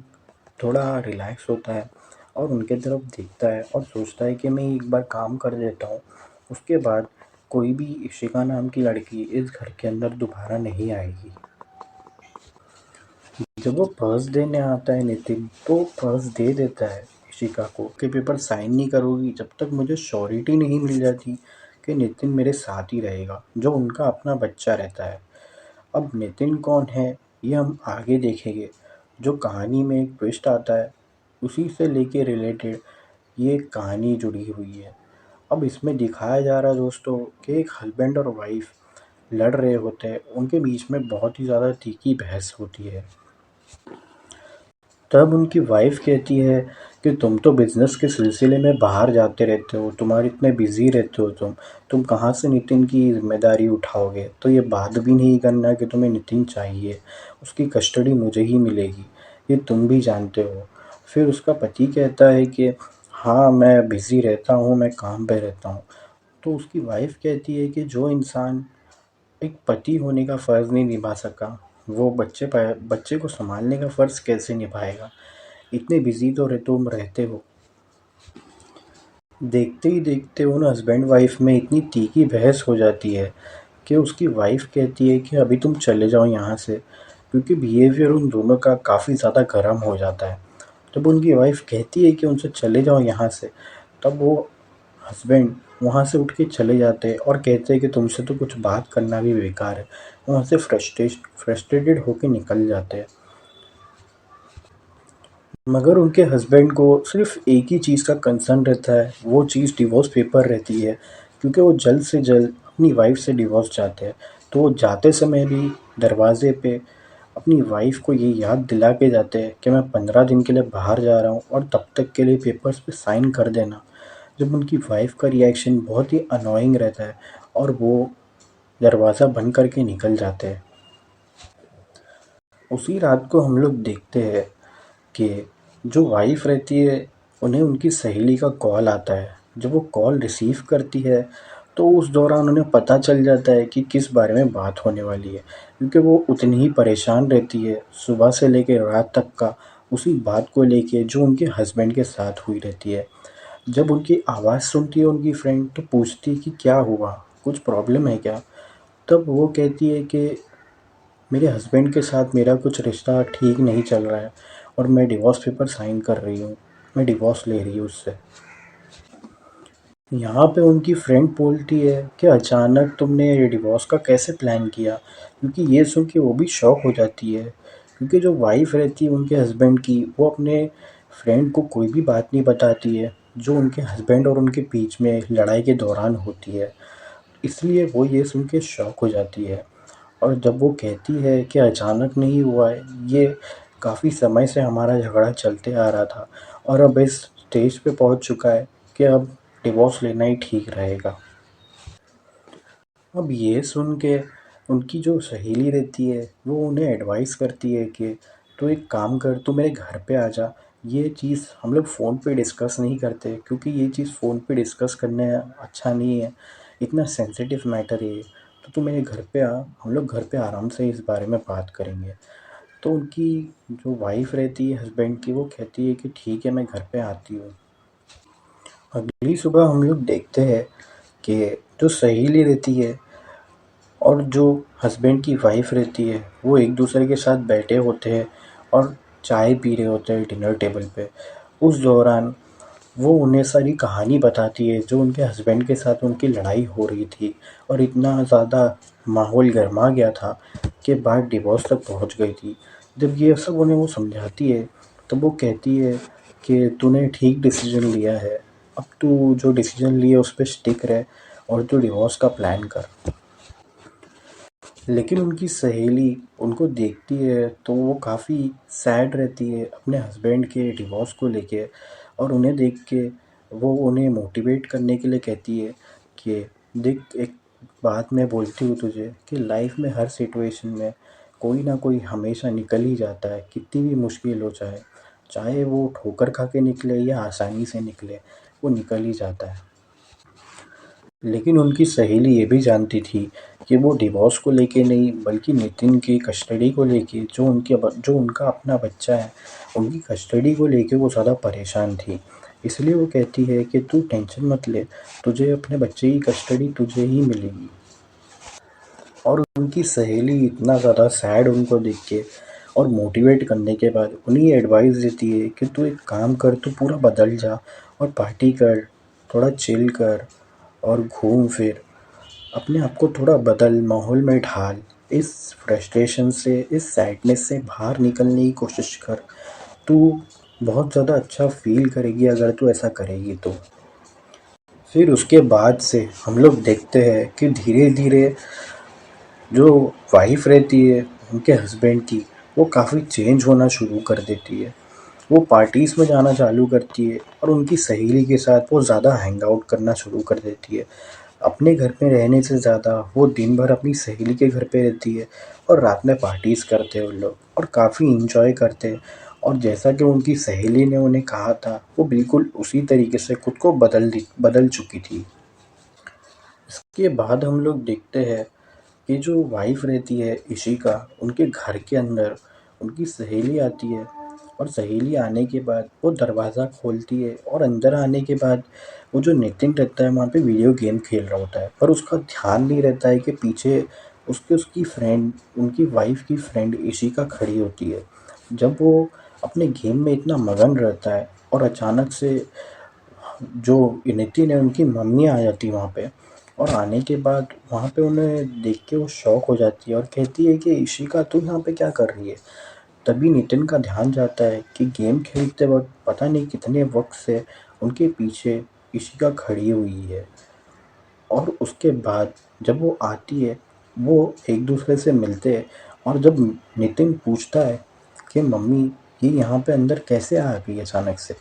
थोड़ा रिलैक्स होता है और उनके तरफ देखता है और सोचता है कि मैं एक बार काम कर देता हूँ, उसके बाद कोई भी इशिका नाम की लड़की इस घर के अंदर दोबारा नहीं आएगी। जब वो पर्स देने आता है नितिन, तो पर्स दे देता है इशिका को कि पेपर साइन नहीं करोगी जब तक मुझे श्योरिटी नहीं मिल जाती कि नितिन मेरे साथ ही रहेगा, जो उनका अपना बच्चा रहता है। अब नितिन कौन है ये हम आगे देखेंगे। जो कहानी में एक ट्विस्ट आता है उसी से लेके रिलेटेड ये कहानी जुड़ी हुई है। अब इसमें दिखाया जा रहा है दोस्तों कि एक हस्बैंड और वाइफ लड़ रहे होते हैं, उनके बीच में बहुत ही ज़्यादा तीखी बहस होती है। तब उनकी वाइफ कहती है कि तुम तो बिज़नेस के सिलसिले में बाहर जाते रहते हो, तुम्हारे इतने बिज़ी रहते हो तुम कहाँ से नितिन की ज़िम्मेदारी उठाओगे? तो ये बात भी नहीं करना कि तुम्हें नितिन चाहिए, उसकी कस्टडी मुझे ही मिलेगी, ये तुम भी जानते हो। फिर उसका पति कहता है कि हाँ, मैं बिज़ी रहता हूँ, मैं काम पे रहता हूँ। तो उसकी वाइफ कहती है कि जो इंसान एक पति होने का फ़र्ज़ नहीं निभा सका, वो बच्चे को सँभालने का फ़र्ज़ कैसे निभाएगा? इतने बिज़ी तो तुम रहते हो। देखते ही देखते उन हस्बैंड वाइफ में इतनी तीखी बहस हो जाती है कि उसकी वाइफ कहती है कि अभी तुम चले जाओ यहाँ से, क्योंकि बिहेवियर उन दोनों का काफ़ी ज़्यादा गर्म हो जाता है। जब उनकी वाइफ कहती है कि उनसे चले जाओ यहाँ से, तब वो हस्बैंड वहाँ से उठ के चले जाते हैं और कहते हैं कि तुमसे तो कुछ बात करना भी बेकार है। वहाँ से फ्रस्ट्रेटेड होके निकल जाते हैं। मगर उनके हस्बैंड को सिर्फ़ एक ही चीज़ का कंसर्न रहता है, वो चीज़ डिवोर्स पेपर रहती है, क्योंकि वो जल्द से जल्द अपनी वाइफ़ से डिवोर्स चाहते हैं। तो वो जाते समय भी दरवाज़े पे अपनी वाइफ़ को ये याद दिला के जाते हैं कि मैं 15 दिन के लिए बाहर जा रहा हूँ और तब तक के लिए पेपर्स पे साइन कर देना। जब उनकी वाइफ़ का रिएक्शन बहुत ही अननोइंग रहता है और वो दरवाज़ा बंद करके निकल जाते हैं। उसी रात को हम लोग देखते हैं कि जो वाइफ़ रहती है, उन्हें उनकी सहेली का कॉल आता है। जब वो कॉल रिसीव करती है, तो उस दौरान उन्हें पता चल जाता है कि किस बारे में बात होने वाली है, क्योंकि वो उतनी ही परेशान रहती है सुबह से लेके रात तक का उसी बात को लेके जो उनके हस्बैंड के साथ हुई रहती है। जब उनकी आवाज़ सुनती है उनकी फ्रेंड, तो पूछती है कि क्या हुआ? कुछ प्रॉब्लम है क्या? तब वो कहती है कि मेरे हस्बैंड के साथ मेरा कुछ रिश्ता ठीक नहीं चल रहा है और मैं डिवोर्स पेपर साइन कर रही हूँ, मैं डिवोर्स ले रही हूँ उससे। यहाँ पे उनकी फ्रेंड बोलती है कि अचानक तुमने ये डिवोर्स का कैसे प्लान किया? क्योंकि ये सुन के वो भी शॉक हो जाती है, क्योंकि जो वाइफ़ रहती है उनके हस्बैंड की, वो अपने फ्रेंड को कोई भी बात नहीं बताती है, जो उनके हस्बैंड और उनके बीच में लड़ाई के दौरान होती है। इसलिए वो ये सुन के शॉक हो जाती है। और जब वो कहती है कि अचानक नहीं हुआ है, ये काफ़ी समय से हमारा झगड़ा चलते आ रहा था और अब इस स्टेज पे पहुंच चुका है कि अब डिवोर्स लेना ही ठीक रहेगा। अब ये सुन के उनकी जो सहेली रहती है, वो उन्हें एडवाइस करती है कि तू एक काम कर, तू मेरे घर पे आ जा। ये चीज़ हम लोग फ़ोन पे डिस्कस नहीं करते, क्योंकि ये चीज़ फ़ोन पे डिस्कस करने अच्छा नहीं है, इतना सेंसिटिव मैटर है ये। तो तू मेरे घर पे आ, हम लोग घर पे आराम से इस बारे में बात करेंगे। तो उनकी जो वाइफ़ रहती है हस्बैंड की, वो कहती है कि ठीक है, मैं घर पे आती हूँ। अगली सुबह हम लोग देखते हैं कि जो सहेली रहती है और जो हस्बैंड की वाइफ़ रहती है, वो एक दूसरे के साथ बैठे होते हैं और चाय पी रहे होते हैं डिनर टेबल पे। उस दौरान वो उन्हें सारी कहानी बताती है जो उनके हस्बैंड के साथ उनकी लड़ाई हो रही थी और इतना ज़्यादा माहौल गर्मा गया था कि बात डिवोर्स तक पहुंच गई थी। जब ये सब उन्हें वो समझाती है, तो वो कहती है कि तूने ठीक डिसीजन लिया है, अब तू जो डिसीजन लिए उस पे स्टिक रहे और तू डिवोर्स का प्लान कर। लेकिन उनकी सहेली उनको देखती है तो वो काफ़ी सैड रहती है अपने हस्बैंड के डिवोर्स को लेके, और उन्हें देख के वो उन्हें मोटिवेट करने के लिए कहती है कि देख, एक बात मैं बोलती हूँ तुझे कि लाइफ में हर सिचुएशन में कोई ना कोई हमेशा निकल ही जाता है, कितनी भी मुश्किल हो चाहे, चाहे वो ठोकर खा के निकले या आसानी से निकले, वो निकल ही जाता है। लेकिन उनकी सहेली ये भी जानती थी कि वो डिवोर्स को लेके नहीं बल्कि नितिन की कस्टडी को लेके, जो उनका अपना बच्चा है, उनकी कस्टडी को लेके वो ज़्यादा परेशान थी। इसलिए वो कहती है कि तू टेंशन मत ले, तुझे अपने बच्चे की कस्टडी तुझे ही मिलेगी। और उनकी सहेली इतना ज़्यादा सैड उनको देख के और मोटिवेट करने के बाद उन्हें एडवाइस देती है कि तू एक काम कर, तू पूरा बदल जा और पार्टी कर, थोड़ा चिल कर और घूम फिर, अपने आप को थोड़ा बदल, माहौल में ढाल, इस फ्रस्ट्रेशन से, इस सैडनेस से बाहर निकलने की कोशिश कर। तू बहुत ज़्यादा अच्छा फ़ील करेगी अगर तू ऐसा करेगी तो। फिर उसके बाद से हम लोग देखते हैं कि धीरे-धीरे जो वाइफ़ रहती है उनके हस्बैंड की, वो काफ़ी चेंज होना शुरू कर देती है। वो पार्टीज़ में जाना चालू करती है और उनकी सहेली के साथ वो ज़्यादा हैंग आउट करना शुरू कर देती है। अपने घर में रहने से ज़्यादा वो दिन भर अपनी सहेली के घर पे रहती है और रात में पार्टीज़ करते हैं वो लोग और काफ़ी एंजॉय करते हैं। और जैसा कि उनकी सहेली ने उन्हें कहा था, वो बिल्कुल उसी तरीके से खुद को बदल चुकी थी। इसके बाद हम लोग देखते हैं कि जो वाइफ़ रहती है इशिका, उनके घर के अंदर उनकी सहेली आती है और सहेली आने के बाद वो दरवाज़ा खोलती है और अंदर आने के बाद वो जो नितिन रहता है वहाँ पे वीडियो गेम खेल रहा होता है, पर उसका ध्यान नहीं रहता है कि पीछे उसकी फ्रेंड, उनकी वाइफ़ की फ्रेंड इशिका खड़ी होती है। जब वो अपने गेम में इतना मगन रहता है और अचानक से जो नितिन है उनकी मम्मी आ जाती है वहाँ पे, और आने के बाद वहाँ पे उन्हें देख के वो शॉक हो जाती है और कहती है कि इशिका तू यहाँ पे क्या कर रही है। तभी नितिन का ध्यान जाता है कि गेम खेलते वक्त पता नहीं कितने वक्त से उनके पीछे इशिका खड़ी हुई है। और उसके बाद जब वो आती है, वो एक दूसरे से मिलते हैं और जब नितिन पूछता है कि मम्मी ये यहाँ पे अंदर कैसे आ गई अचानक से।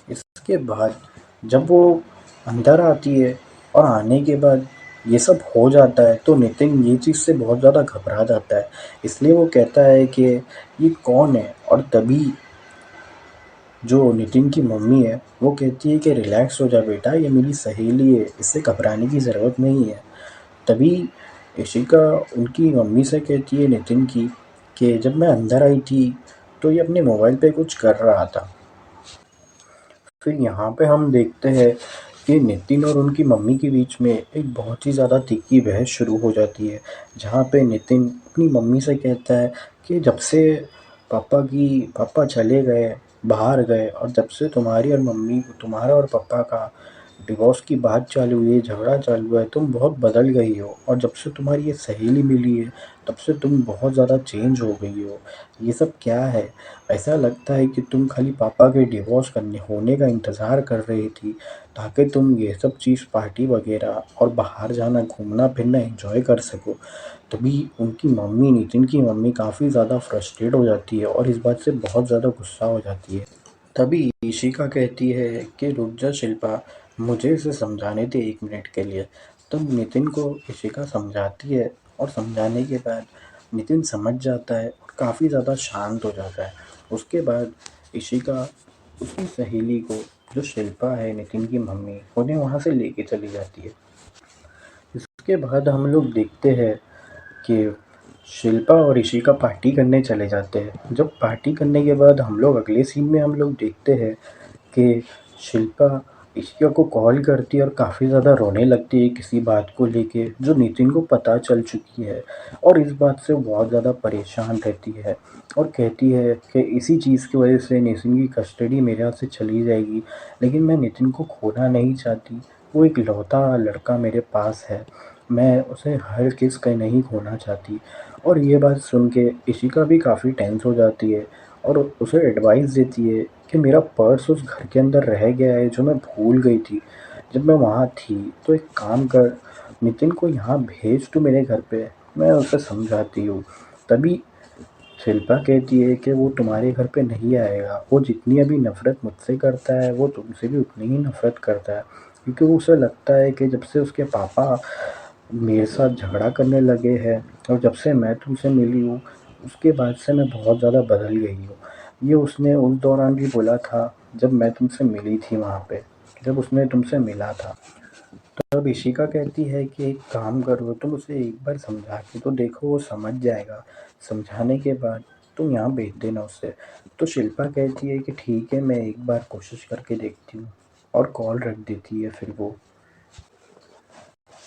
इसके बाद जब वो अंदर आती है और आने के बाद ये सब हो जाता है तो नितिन ये चीज़ से बहुत ज़्यादा घबरा जाता है। इसलिए वो कहता है कि ये कौन है, और तभी जो नितिन की मम्मी है वो कहती है कि रिलैक्स हो जा बेटा, ये मेरी सहेली है, इससे घबराने की ज़रूरत नहीं है। तभी इशिका उनकी मम्मी से कहती है नितिन की कि जब मैं अंदर आई थी तो ये अपने मोबाइल पे कुछ कर रहा था। फिर यहाँ पे हम देखते हैं कि नितिन और उनकी मम्मी के बीच में एक बहुत ही ज़्यादा तीखी बहस शुरू हो जाती है, जहाँ पे नितिन अपनी मम्मी से कहता है कि जब से पापा चले गए, बाहर गए, और जब से तुम्हारा और पापा का डिवोर्स की बात चालू हुई है, झगड़ा चालू हुआ है, तुम बहुत बदल गई हो, और जब से तुम्हारी ये सहेली मिली है तब से तुम बहुत ज़्यादा चेंज हो गई हो। ये सब क्या है? ऐसा लगता है कि तुम खाली पापा के डिवोर्स करने होने का इंतज़ार कर रही थी ताकि तुम ये सब चीज़ पार्टी वगैरह और बाहर जाना, घूमना फिरना एंजॉय कर सको। तभी उनकी मम्मी, नितिन की मम्मी काफ़ी ज़्यादा फ्रस्ट्रेट हो जाती है और इस बात से बहुत ज़्यादा गुस्सा हो जाती है। तभी इशिका कहती है कि रुक जा शिल्पा, मुझे इसे समझाने दे 1 मिनट के लिए। तब नितिन को इशिका समझाती है और समझाने के बाद नितिन समझ जाता है और काफ़ी ज़्यादा शांत हो जाता है। उसके बाद इशिका उसकी सहेली को, जो शिल्पा है नितिन की मम्मी, उन्हें वहाँ से लेके चली जाती है। इसके बाद हम लोग देखते हैं कि शिल्पा और इशिका पार्टी करने चले जाते हैं। जब पार्टी करने के बाद हम लोग अगले सीन में हम लोग देखते हैं कि शिल्पा इशिका को कॉल करती है और काफ़ी ज़्यादा रोने लगती है किसी बात को लेके जो नितिन को पता चल चुकी है, और इस बात से वो बहुत ज़्यादा परेशान रहती है और कहती है कि इसी चीज़ की वजह से नितिन की कस्टडी मेरे हाथ से चली जाएगी, लेकिन मैं नितिन को खोना नहीं चाहती। वो एक लौता लड़का मेरे पास है, मैं उसे हर किस के नहीं खोना चाहती। और ये बात सुन के इशिका भी काफ़ी टेंस हो जाती है और उसे एडवाइस देती है कि मेरा पर्स उस घर के अंदर रह गया है जो मैं भूल गई थी जब मैं वहाँ थी, तो एक काम कर, नितिन को यहाँ भेज तू मेरे घर पे, मैं उसे समझाती हूँ। तभी शिल्पा कहती है कि वो तुम्हारे घर पे नहीं आएगा, वो जितनी अभी नफ़रत मुझसे करता है वो तुमसे भी उतनी ही नफ़रत करता है, क्योंकि वो उसे लगता है कि जब से उसके पापा मेरे साथ झगड़ा करने लगे हैं और जब से मैं तुमसे मिली हूँ उसके बाद से मैं बहुत ज़्यादा बदल गई हूँ। ये उसने उस दौरान भी बोला था जब मैं तुमसे मिली थी वहाँ पे, जब उसने तुमसे मिला था। तब इशिका कहती है कि एक काम करो, तुम उसे एक बार समझा के तो देखो, वो समझ जाएगा। समझाने के बाद तुम यहाँ भेज देना उसे। तो शिल्पा कहती है कि ठीक है, मैं एक बार कोशिश करके देखती हूँ, और कॉल रख देती है फिर वो।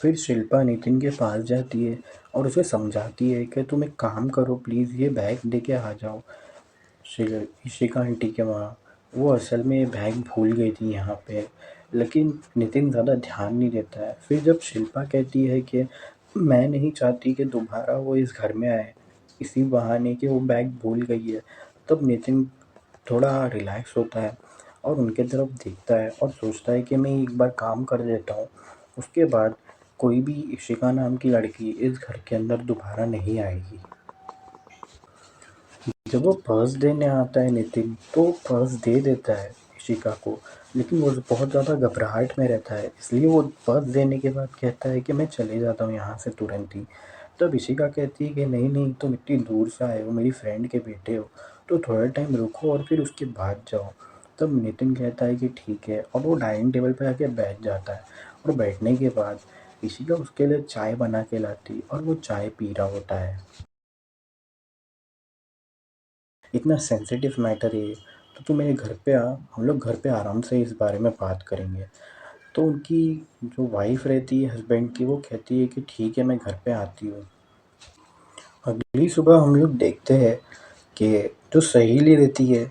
फिर शिल्पा नितिन के पास जाती है और उसे समझाती है कि तुम एक काम करो प्लीज़, ये बैग लेके आ जाओ इशिका आंटी के वहाँ। वो असल में ये बैग भूल गई थी यहाँ पे, लेकिन नितिन ज़्यादा ध्यान नहीं देता है। फिर जब शिल्पा कहती है कि मैं नहीं चाहती कि दोबारा वो इस घर में आए, इसी बहाने कि वो बैग भूल गई है, तब नितिन थोड़ा रिलैक्स होता है और उनके तरफ देखता है और सोचता है कि मैं एक बार काम कर देता हूँ, उसके बाद कोई भी इशिका नाम की लड़की इस घर के अंदर दोबारा नहीं आएगी। जब वो पर्स देने आता है नितिन, तो पर्स दे देता है इशिका को, लेकिन वो बहुत ज़्यादा घबराहट में रहता है, इसलिए वो पर्स देने के बाद कहता है कि मैं चले जाता हूँ यहाँ से तुरंत ही। तब इशिका कहती है कि नहीं नहीं, तुम इतनी दूर से आए हो, मेरी फ्रेंड के बेटे हो, तो थोड़ा टाइम रुको और फिर उसके बाद जाओ। तब नितिन कहता है कि ठीक है, और वो डाइनिंग टेबल पर आके बैठ जाता है। और बैठने के बाद इशिका उसके लिए चाय बना के लाती और वो चाय पी रहा होता है। इतना सेंसिटिव मैटर है ये, तो तू मेरे घर पे आ, हम लोग घर पे आराम से इस बारे में बात करेंगे। तो उनकी जो वाइफ़ रहती है हस्बैंड की, वो कहती है कि ठीक है, मैं घर पे आती हूँ। अगली सुबह हम लोग देखते हैं कि जो सहेली रहती है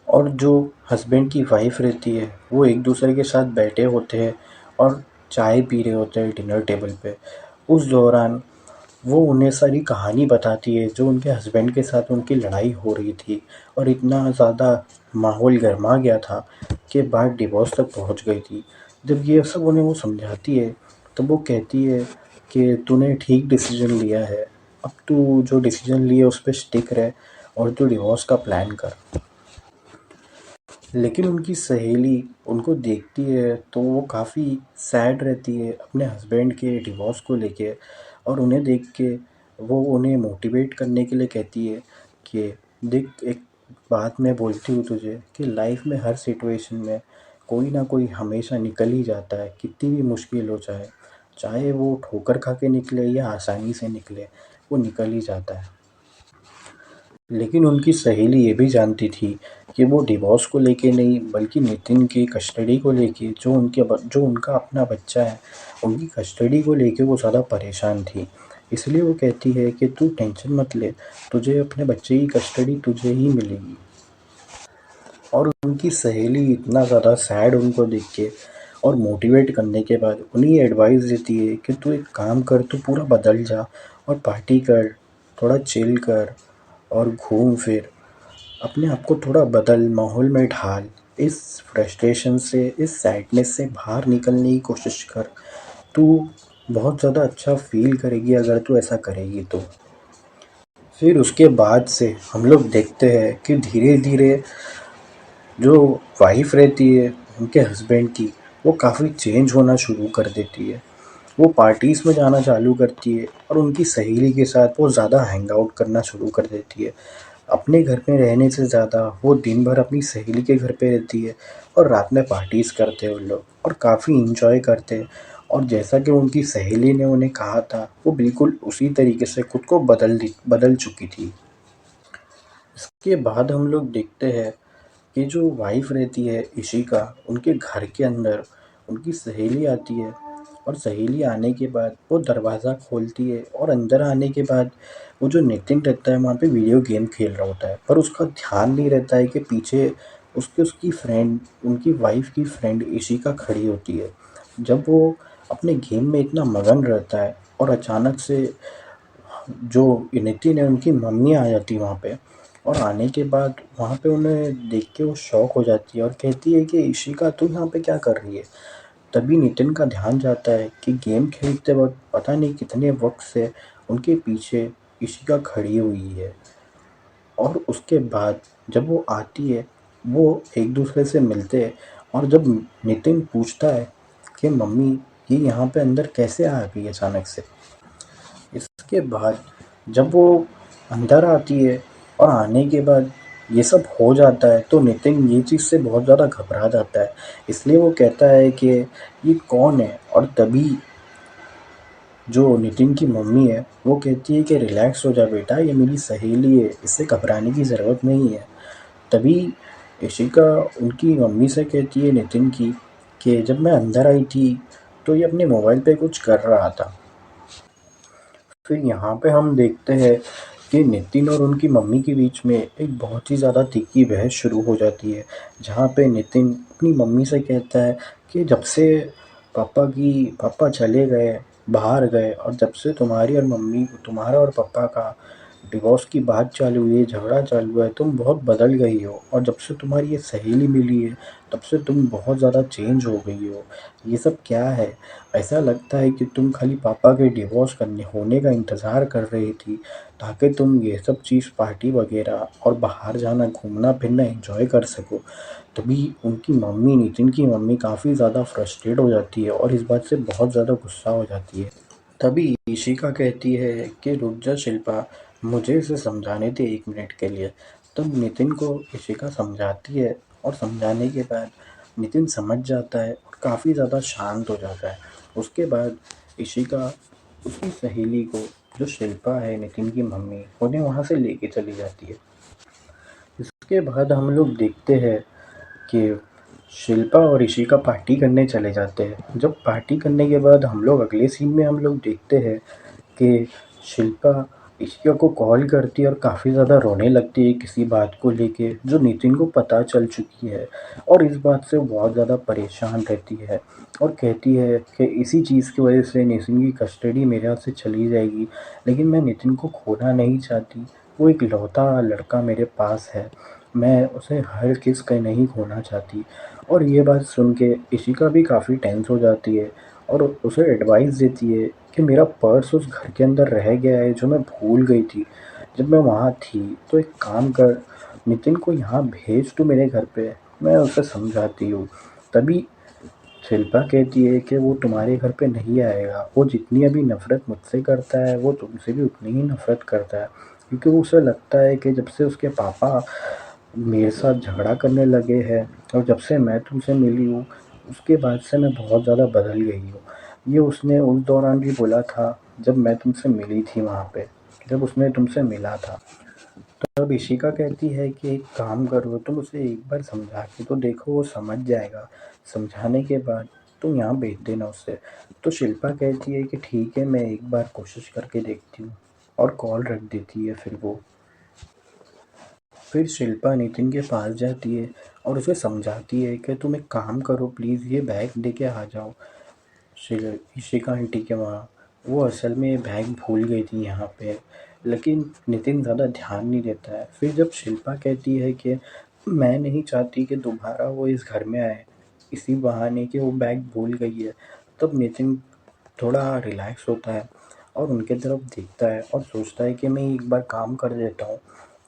और जो हस्बैंड की वाइफ़ रहती है, वो एक दूसरे के साथ बैठे होते हैं और चाय पी रहे होते हैं डिनर टेबल पे। उस दौरान वो उन्हें सारी कहानी बताती है जो उनके हस्बैंड के साथ उनकी लड़ाई हो रही थी, और इतना ज़्यादा माहौल गर्मा गया था कि बात डिवोर्स तक पहुंच गई थी। जब ये सब उन्हें वो समझाती है, तब वो कहती है कि तूने ठीक डिसीजन लिया है, अब तू जो डिसीजन लिया उस पर स्टिक रहे और तू डिवोर्स का प्लान कर। लेकिन उनकी सहेली उनको देखती है तो वो काफ़ी सैड रहती है अपने हस्बैंड के डिवोर्स को लेके, और उन्हें देख के वो उन्हें मोटिवेट करने के लिए कहती है कि देख, एक बात मैं बोलती हूँ तुझे कि लाइफ में हर सिचुएशन में कोई ना कोई हमेशा निकल ही जाता है, कितनी भी मुश्किल हो जाए, चाहे वो ठोकर खा के निकले या आसानी से निकले, वो निकल ही जाता है। लेकिन उनकी सहेली ये भी जानती थी कि वो डिवोर्स को लेके नहीं, बल्कि नितिन की कस्टडी को लेके, जो उनका अपना बच्चा है, उनकी कस्टडी को लेके वो ज़्यादा परेशान थी। इसलिए वो कहती है कि तू टेंशन मत ले, तुझे अपने बच्चे की कस्टडी तुझे ही मिलेगी। और उनकी सहेली इतना ज़्यादा सैड उनको देख के और मोटिवेट करने के बाद उन्हें एडवाइस देती है कि तू एक काम कर, तू पूरा बदल जा और पार्टी कर, थोड़ा चिल कर और घूम फिर, अपने आप को थोड़ा बदल, माहौल में ढाल, इस फ्रस्ट्रेशन से, इस सैडनेस से बाहर निकलने की कोशिश कर। तू बहुत ज़्यादा अच्छा फ़ील करेगी अगर तू ऐसा करेगी तो। फिर उसके बाद से हम लोग देखते हैं कि धीरे-धीरे जो वाइफ़ रहती है उनके हस्बैंड की, वो काफ़ी चेंज होना शुरू कर देती है। वो पार्टीज़ में जाना चालू करती है और उनकी सहेली के साथ वो ज़्यादा हैंग आउट करना शुरू कर देती है। अपने घर में रहने से ज़्यादा वो दिन भर अपनी सहेली के घर पे रहती है और रात में पार्टीज़ करते हैं वो लोग और काफ़ी एंजॉय करते हैं। और जैसा कि उनकी सहेली ने उन्हें कहा था, वो बिल्कुल उसी तरीके से खुद को बदल चुकी थी। इसके बाद हम लोग देखते हैं कि जो वाइफ़ रहती है इशिका, उनके घर के अंदर उनकी सहेली आती है, और सहेली आने के बाद वो दरवाज़ा खोलती है और अंदर आने के बाद वो जो नितिन रहता है वहाँ पे वीडियो गेम खेल रहा होता है, पर उसका ध्यान नहीं रहता है कि पीछे उसकी फ्रेंड, उनकी वाइफ़ की फ्रेंड इशिका खड़ी होती है। जब वो अपने गेम में इतना मगन रहता है और अचानक से जो नितिन है उनकी मम्मी आ जाती है वहाँ पे, और आने के बाद वहाँ पे उन्हें देख के वो शॉक हो जाती है और कहती है कि इशिका, तू यहाँ पे क्या कर रही है। तभी नितिन का ध्यान जाता है कि गेम खेलते वक्त पता नहीं कितने वक्त से उनके पीछे इशिका खड़ी हुई है। और उसके बाद जब वो आती है, वो एक दूसरे से मिलते हैं, और जब नितिन पूछता है कि मम्मी ये यहाँ पे अंदर कैसे आ गई अचानक से। इसके बाद जब वो अंदर आती है और आने के बाद ये सब हो जाता है तो नितिन ये चीज़ से बहुत ज़्यादा घबरा जाता है। इसलिए वो कहता है कि ये कौन है, और तभी जो नितिन की मम्मी है वो कहती है कि रिलैक्स हो जा बेटा, ये मेरी सहेली है, इससे घबराने की ज़रूरत नहीं है। तभी इशिका उनकी मम्मी से कहती है नितिन की कि जब मैं अंदर आई थी तो ये अपने मोबाइल पे कुछ कर रहा था। फिर यहाँ पे हम देखते हैं कि नितिन और उनकी मम्मी के बीच में एक बहुत ही ज़्यादा तीखी बहस शुरू हो जाती है, जहाँ पे नितिन अपनी मम्मी से कहता है कि जब से पापा चले गए, बाहर गए, और जब से तुम्हारा और पापा का डिवोर्स की बात चालू हुई है, झगड़ा चालू हुआ है, तुम बहुत बदल गई हो, और जब से तुम्हारी ये सहेली मिली है तब से तुम बहुत ज़्यादा चेंज हो गई हो। ये सब क्या है? ऐसा लगता है कि तुम खाली पापा के डिवोर्स करने होने का इंतज़ार कर रही थी ताकि तुम ये सब चीज़ पार्टी वगैरह और बाहर जाना, घूमना फिरना एंजॉय कर सको। तभी उनकी मम्मी, नितिन की मम्मी काफ़ी ज़्यादा फ्रस्ट्रेट हो जाती है और इस बात से बहुत ज़्यादा गुस्सा हो जाती है। तभी इशिका कहती है कि रुक जा शिल्पा, मुझे इसे समझाने दे 1 मिनट के लिए। तब नितिन को इशिका समझाती है और समझाने के बाद नितिन समझ जाता है और काफ़ी ज़्यादा शांत हो जाता है। उसके बाद इशिका उसकी सहेली को, जो शिल्पा है नितिन की मम्मी, उन्हें वहाँ से लेके चली जाती है। इसके बाद हम लोग देखते हैं कि शिल्पा और इशिका पार्टी करने चले जाते हैं। जब पार्टी करने के बाद हम लोग अगले सीन में हम लोग देखते हैं कि शिल्पा इशिका को कॉल करती है और काफ़ी ज़्यादा रोने लगती है किसी बात को लेके, जो नितिन को पता चल चुकी है, और इस बात से वो बहुत ज़्यादा परेशान रहती है और कहती है कि इसी चीज़ की वजह से नितिन की कस्टडी मेरे हाथ से चली जाएगी, लेकिन मैं नितिन को खोना नहीं चाहती। वो एक लौता लड़का मेरे पास है, मैं उसे हर किस के नहीं खोना चाहती। और ये बात सुन के इशिका भी काफ़ी टेंस हो जाती है और उसे एडवाइस देती है कि मेरा पर्स उस घर के अंदर रह गया है जो मैं भूल गई थी जब मैं वहाँ थी। तो एक काम कर, नितिन को यहाँ भेज तू मेरे घर पे, मैं उसे समझाती हूँ। तभी शिल्पा कहती है कि वो तुम्हारे घर पे नहीं आएगा, वो जितनी अभी नफ़रत मुझसे करता है वो तुमसे भी उतनी ही नफ़रत करता है, क्योंकि वो उसे लगता है कि जब से उसके पापा मेरे साथ झगड़ा करने लगे हैं और जब से मैं तुमसे मिली हूँ उसके बाद से मैं बहुत ज़्यादा बदल गई हूँ। ये उसने उस दौरान भी बोला था जब मैं तुमसे मिली थी वहाँ पे, जब उसने तुमसे मिला था। तब इशिका कहती है कि एक काम करो, तुम उसे एक बार समझा के तो देखो, वो समझ जाएगा। समझाने के बाद तुम यहाँ भेज देना उससे। तो शिल्पा कहती है कि ठीक है, मैं एक बार कोशिश करके देखती हूँ, और कॉल रख देती है फिर वो। फिर शिल्पा नितिन के पास जाती है और उसे समझाती है कि तुम एक काम करो प्लीज़, ये बैग लेके आ जाओ इशिका आंटी के वहाँ। वो असल में ये बैग भूल गई थी यहाँ पे, लेकिन नितिन ज़्यादा ध्यान नहीं देता है। फिर जब शिल्पा कहती है कि मैं नहीं चाहती कि दोबारा वो इस घर में आए इसी बहाने कि वो बैग भूल गई है, तब नितिन थोड़ा रिलैक्स होता है और उनके तरफ देखता है और सोचता है कि मैं एक बार काम कर देता हूँ,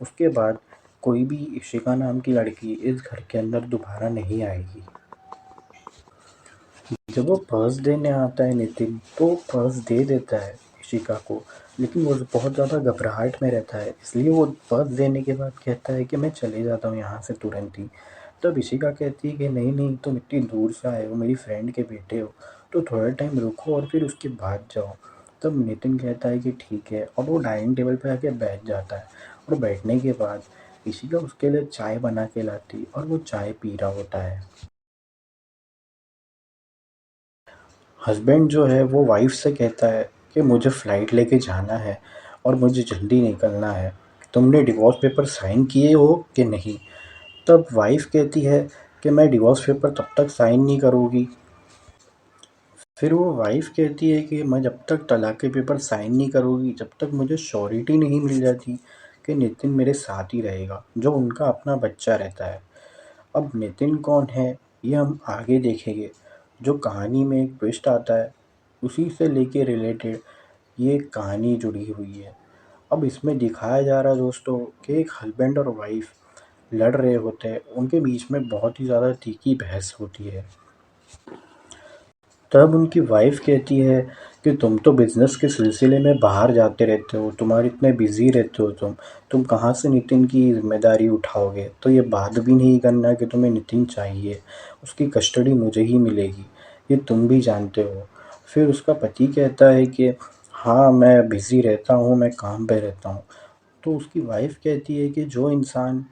उसके बाद कोई भी इशिका नाम की लड़की इस घर के अंदर दोबारा नहीं आएगी। जब वो पर्स देने आता है नितिन, तो पर्स दे देता है इशिका को, लेकिन वो बहुत ज़्यादा घबराहट में रहता है, इसलिए वो पर्स देने के बाद कहता है कि मैं चले जाता हूँ यहाँ से तुरंत ही। तब इशिका कहती है कि नहीं नहीं, तुम इतनी दूर से आए हो, मेरी फ्रेंड के बेटे हो, तो थोड़ा टाइम रुको और फिर उसके बाद जाओ। तब नितिन कहता है कि ठीक है, और वो डाइनिंग टेबल पर आके बैठ जाता है, और बैठने के बाद इशिका उसके लिए चाय बना के लाती और वो चाय पी रहा होता है। हस्बैंड जो है वो वाइफ से कहता है कि मुझे फ़्लाइट लेके जाना है और मुझे जल्दी निकलना है, तुमने डिवोर्स पेपर साइन किए हो कि नहीं। तब वाइफ कहती है कि मैं डिवोर्स पेपर तब तक साइन नहीं करूँगी। फिर वो वाइफ कहती है कि मैं जब तक तलाक के पेपर साइन नहीं करूँगी, जब तक मुझे श्योरिटी नहीं मिल जाती कि नितिन मेरे साथ ही रहेगा, जो उनका अपना बच्चा रहता है। अब नितिन कौन है ये हम आगे देखेंगे। जो कहानी में एक ट्विस्ट आता है उसी से लेके रिलेटेड ये कहानी जुड़ी हुई है। अब इसमें दिखाया जा रहा है दोस्तों कि एक हस्बैंड और वाइफ लड़ रहे होते हैं, उनके बीच में बहुत ही ज़्यादा तीखी बहस होती है। तब उनकी वाइफ़ कहती है कि तुम तो बिज़नेस के सिलसिले में बाहर जाते रहते हो, तुम्हारे इतने बिज़ी रहते हो तुम कहाँ से नितिन की ज़िम्मेदारी उठाओगे? तो ये बात भी नहीं करना कि तुम्हें नितिन चाहिए, उसकी कस्टडी मुझे ही मिलेगी, ये तुम भी जानते हो। फिर उसका पति कहता है कि हाँ, मैं बिज़ी रहता हूँ, मैं काम पे रहता हूँ। तो उसकी वाइफ़ कहती है कि जो इंसान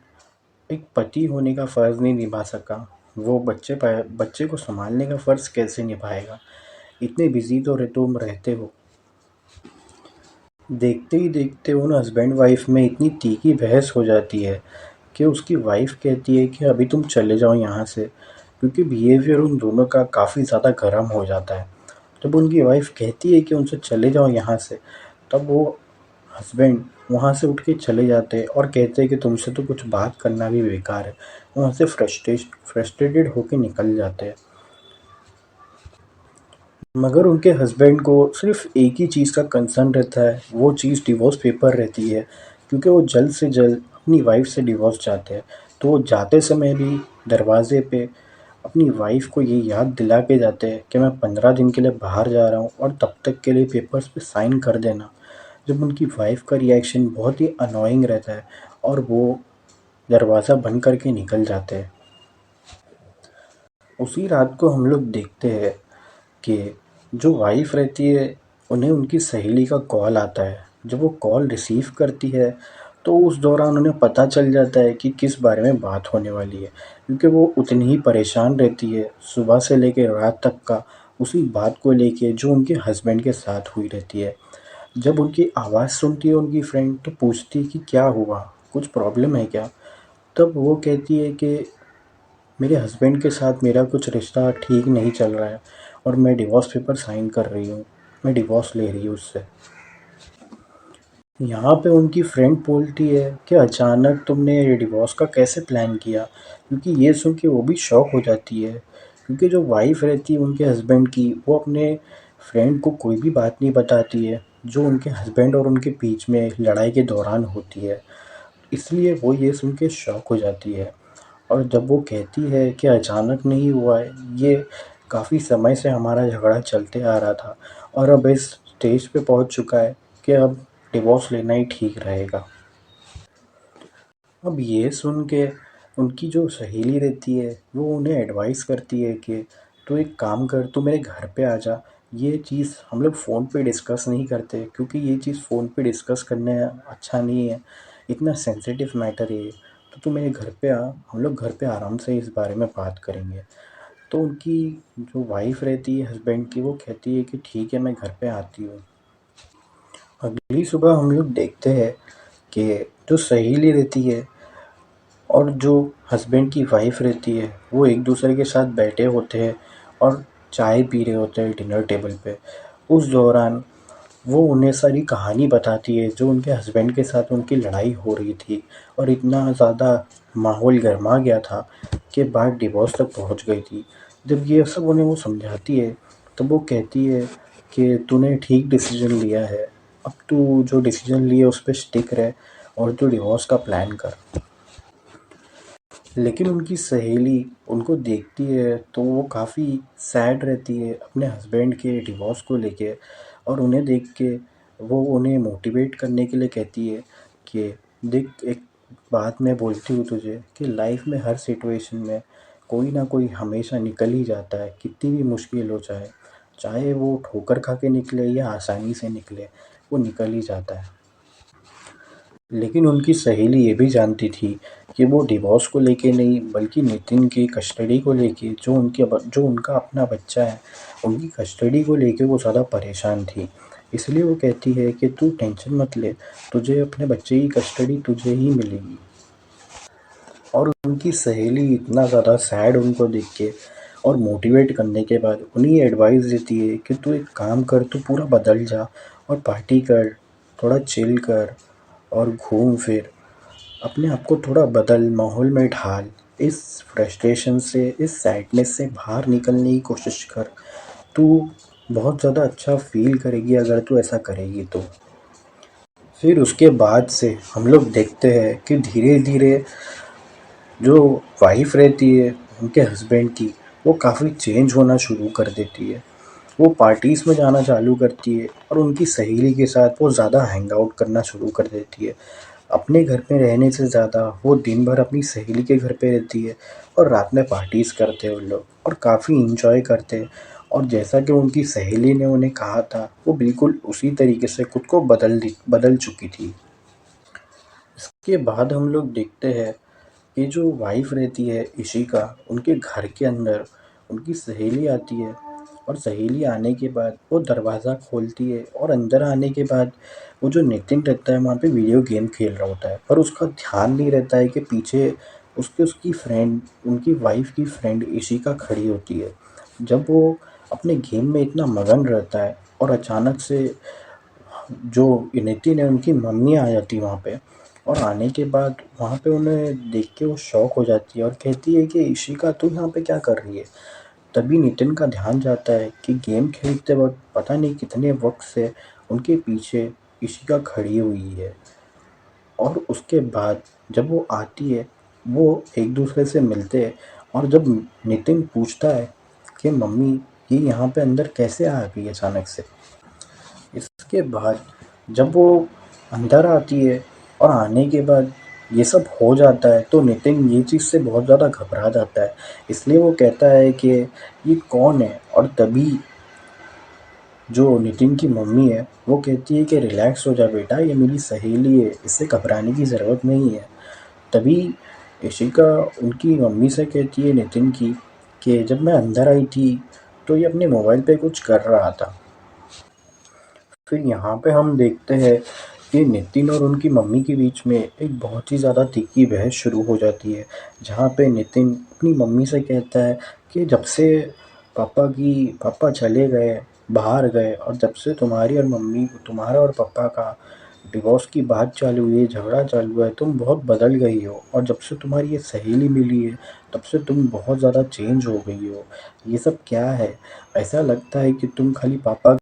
एक पति होने का फ़र्ज़ नहीं निभा सका, वो बच्चे को सँभालने का फ़र्ज़ कैसे निभाएगा? इतने बिज़ी तो तुम रहते हो। देखते ही देखते उन हस्बैंड वाइफ़ में इतनी तीखी बहस हो जाती है कि उसकी वाइफ़ कहती है कि अभी तुम चले जाओ यहाँ से, क्योंकि बिहेवियर उन दोनों का काफ़ी ज़्यादा गर्म हो जाता है। जब उनकी वाइफ़ कहती है कि उनसे चले जाओ यहाँ से, तब वो हस्बैंड वहाँ से उठ के चले जाते हैं और कहते हैं कि तुमसे तो कुछ बात करना भी बेकार है। वहाँ से फ्रस्ट्रेटेड होके निकल जाते हैं। मगर उनके हस्बैंड को सिर्फ़ एक ही चीज़ का कंसर्न रहता है, वो चीज़ डिवोर्स पेपर रहती है, क्योंकि वो जल्द से जल्द अपनी वाइफ़ से डिवोर्स चाहते हैं। तो वो जाते समय भी दरवाज़े पे अपनी वाइफ़ को ये याद दिला के जाते हैं कि मैं 15 दिन के लिए बाहर जा रहा हूँ और तब तक के लिए पेपर्स पे साइन कर देना। जब उनकी वाइफ़ का रिएक्शन बहुत ही अननोइंग रहता है और वो दरवाज़ा बंद करके निकल जाते हैं। उसी रात को हम लोग देखते हैं कि जो वाइफ़ रहती है, उन्हें उनकी सहेली का कॉल आता है। जब वो कॉल रिसीव करती है, तो उस दौरान उन्हें पता चल जाता है कि किस बारे में बात होने वाली है, क्योंकि वो उतनी ही परेशान रहती है सुबह से लेके रात तक का उसी बात को लेके जो उनके हस्बैंड के साथ हुई रहती है। जब उनकी आवाज़ सुनती है उनकी फ्रेंड, तो पूछती है कि क्या हुआ? कुछ प्रॉब्लम है क्या? तब वो कहती है कि मेरे हस्बैंड के साथ मेरा कुछ रिश्ता ठीक नहीं चल रहा है और मैं डिवोर्स पेपर साइन कर रही हूँ, मैं डिवोर्स ले रही हूँ उससे। यहाँ पे उनकी फ्रेंड बोलती है कि अचानक तुमने ये डिवोर्स का कैसे प्लान किया? क्योंकि ये सुन के वो भी शॉक हो जाती है, क्योंकि जो वाइफ़ रहती है उनके हस्बैंड की, वो अपने फ्रेंड को कोई भी बात नहीं बताती है, जो उनके हस्बैंड और उनके बीच में लड़ाई के दौरान होती है। इसलिए वो ये सुन के शॉक हो जाती है। और जब वो कहती है कि अचानक नहीं हुआ है, ये काफ़ी समय से हमारा झगड़ा चलते आ रहा था और अब इस स्टेज पे पहुँच चुका है कि अब डिवोर्स लेना ही ठीक रहेगा। अब ये सुन के उनकी जो सहेली रहती है, वो उन्हें एडवाइस करती है कि तू एक काम कर, तू मेरे घर पे आ जा। ये चीज़ हम लोग फ़ोन पे डिस्कस नहीं करते, क्योंकि ये चीज़ फ़ोन पे डिस्कस करने अच्छा नहीं है, इतना सेंसिटिव मैटर है ये। तो तू मेरे घर पे आ, हम लोग घर पे आराम से इस बारे में बात करेंगे। तो उनकी जो वाइफ़ रहती है हस्बैंड की, वो कहती है कि ठीक है, मैं घर पे आती हूँ। अगली सुबह हम लोग देखते हैं कि जो सहेली रहती है और जो हस्बैंड की वाइफ़ रहती है, वो एक दूसरे के साथ बैठे होते हैं और चाय पी रहे होते हैं डिनर टेबल पे। उस दौरान वो उन्हें सारी कहानी बताती है जो उनके हस्बैंड के साथ उनकी लड़ाई हो रही थी और इतना ज़्यादा माहौल गरमा गया था कि बात डिवोर्स तक पहुंच गई थी। जब ये सब उन्हें वो समझाती है, तब वो कहती है कि तूने ठीक डिसीजन लिया है, अब तू जो डिसीजन लिए उस पे स्टिक रह और तू डिवोर्स का प्लान कर। लेकिन उनकी सहेली उनको देखती है तो वो काफ़ी सैड रहती है अपने हस्बैंड के डिवोर्स को लेके, और उन्हें देख के वो उन्हें मोटिवेट करने के लिए कहती है कि देख, एक बात मैं बोलती हूँ तुझे कि लाइफ में हर सिचुएशन में कोई ना कोई हमेशा निकल ही जाता है, कितनी भी मुश्किल हो जाए, चाहे वो ठोकर खा के निकले या आसानी से निकले, वो निकल ही जाता है। लेकिन उनकी सहेली ये भी जानती थी कि वो डिवोर्स को लेके नहीं, बल्कि नितिन की कस्टडी को लेके, जो उनका अपना बच्चा है, उनकी कस्टडी को लेके वो ज़्यादा परेशान थी। इसलिए वो कहती है कि तू टेंशन मत ले, तुझे अपने बच्चे की कस्टडी तुझे ही मिलेगी। और उनकी सहेली इतना ज़्यादा सैड उनको देख के और मोटिवेट करने के बाद उन्हें एडवाइस देती है कि तू एक काम कर, तू पूरा बदल जा और पार्टी कर, थोड़ा चिल कर और घूम फिर, अपने आप को थोड़ा बदल, माहौल में ढाल, इस फ्रस्ट्रेशन से, इस सैडनेस से बाहर निकलने की कोशिश कर। तू बहुत ज़्यादा अच्छा फ़ील करेगी अगर तू ऐसा करेगी तो। फिर उसके बाद से हम लोग देखते हैं कि धीरे-धीरे जो वाइफ़ रहती है उनके हस्बैंड की, वो काफ़ी चेंज होना शुरू कर देती है। वो पार्टीज़ में जाना चालू करती है और उनकी सहेली के साथ वो ज़्यादा हैंग आउट करना शुरू कर देती है। अपने घर में रहने से ज़्यादा वो दिन भर अपनी सहेली के घर पे रहती है और रात में पार्टीज़ करते हैं वो लोग और काफ़ी एन्जॉय करते हैं। और जैसा कि उनकी सहेली ने उन्हें कहा था, वो बिल्कुल उसी तरीके से खुद को बदल चुकी थी। इसके बाद हम लोग देखते हैं कि जो वाइफ़ रहती है इशिका, उनके घर के अंदर उनकी सहेली आती है और सहेली आने के बाद वो दरवाज़ा खोलती है और अंदर आने के बाद वो जो नितिन रहता है वहाँ पे वीडियो गेम खेल रहा होता है। पर उसका ध्यान नहीं रहता है कि पीछे उसकी फ्रेंड, उनकी वाइफ़ की फ्रेंड इशिका खड़ी होती है। जब वो अपने गेम में इतना मगन रहता है और अचानक से जो नितिन है उनकी मम्मी आ जाती है वहाँ पे। और आने के बाद वहाँ पे उन्हें देख के वो शॉक हो जाती है और कहती है कि इशिका तू यहाँ पे क्या कर रही है। तभी नितिन का ध्यान जाता है कि गेम खेलते वक्त पता नहीं कितने वक्त से उनके पीछे इशिका खड़ी हुई है। और उसके बाद जब वो आती है, वो एक दूसरे से मिलते हैं। और जब नितिन पूछता है कि मम्मी ये यहाँ पे अंदर कैसे आ गई अचानक से। इसके बाद जब वो अंदर आती है और आने के बाद ये सब हो जाता है तो नितिन ये चीज़ से बहुत ज़्यादा घबरा जाता है। इसलिए वो कहता है कि ये कौन है। और तभी जो नितिन की मम्मी है वो कहती है कि रिलैक्स हो जा बेटा, ये मेरी सहेली है, इससे घबराने की ज़रूरत नहीं है। तभी इशिका उनकी मम्मी से कहती है नितिन की कि जब मैं अंदर आई थी तो ये अपने मोबाइल पे कुछ कर रहा था। फिर यहाँ पे हम देखते हैं कि नितिन और उनकी मम्मी के बीच में एक बहुत ही ज़्यादा तीखी बहस शुरू हो जाती है। जहाँ पे नितिन अपनी मम्मी से कहता है कि जब से पापा चले गए, बाहर गए, और जब से तुम्हारा और पापा का डिवोर्स की बात चालू हुई है, झगड़ा चालू हुआ है, तुम बहुत बदल गई हो। और जब से तुम्हारी ये सहेली मिली है तब से तुम बहुत ज़्यादा चेंज हो गई हो। ये सब क्या है? ऐसा लगता है कि तुम खाली पापा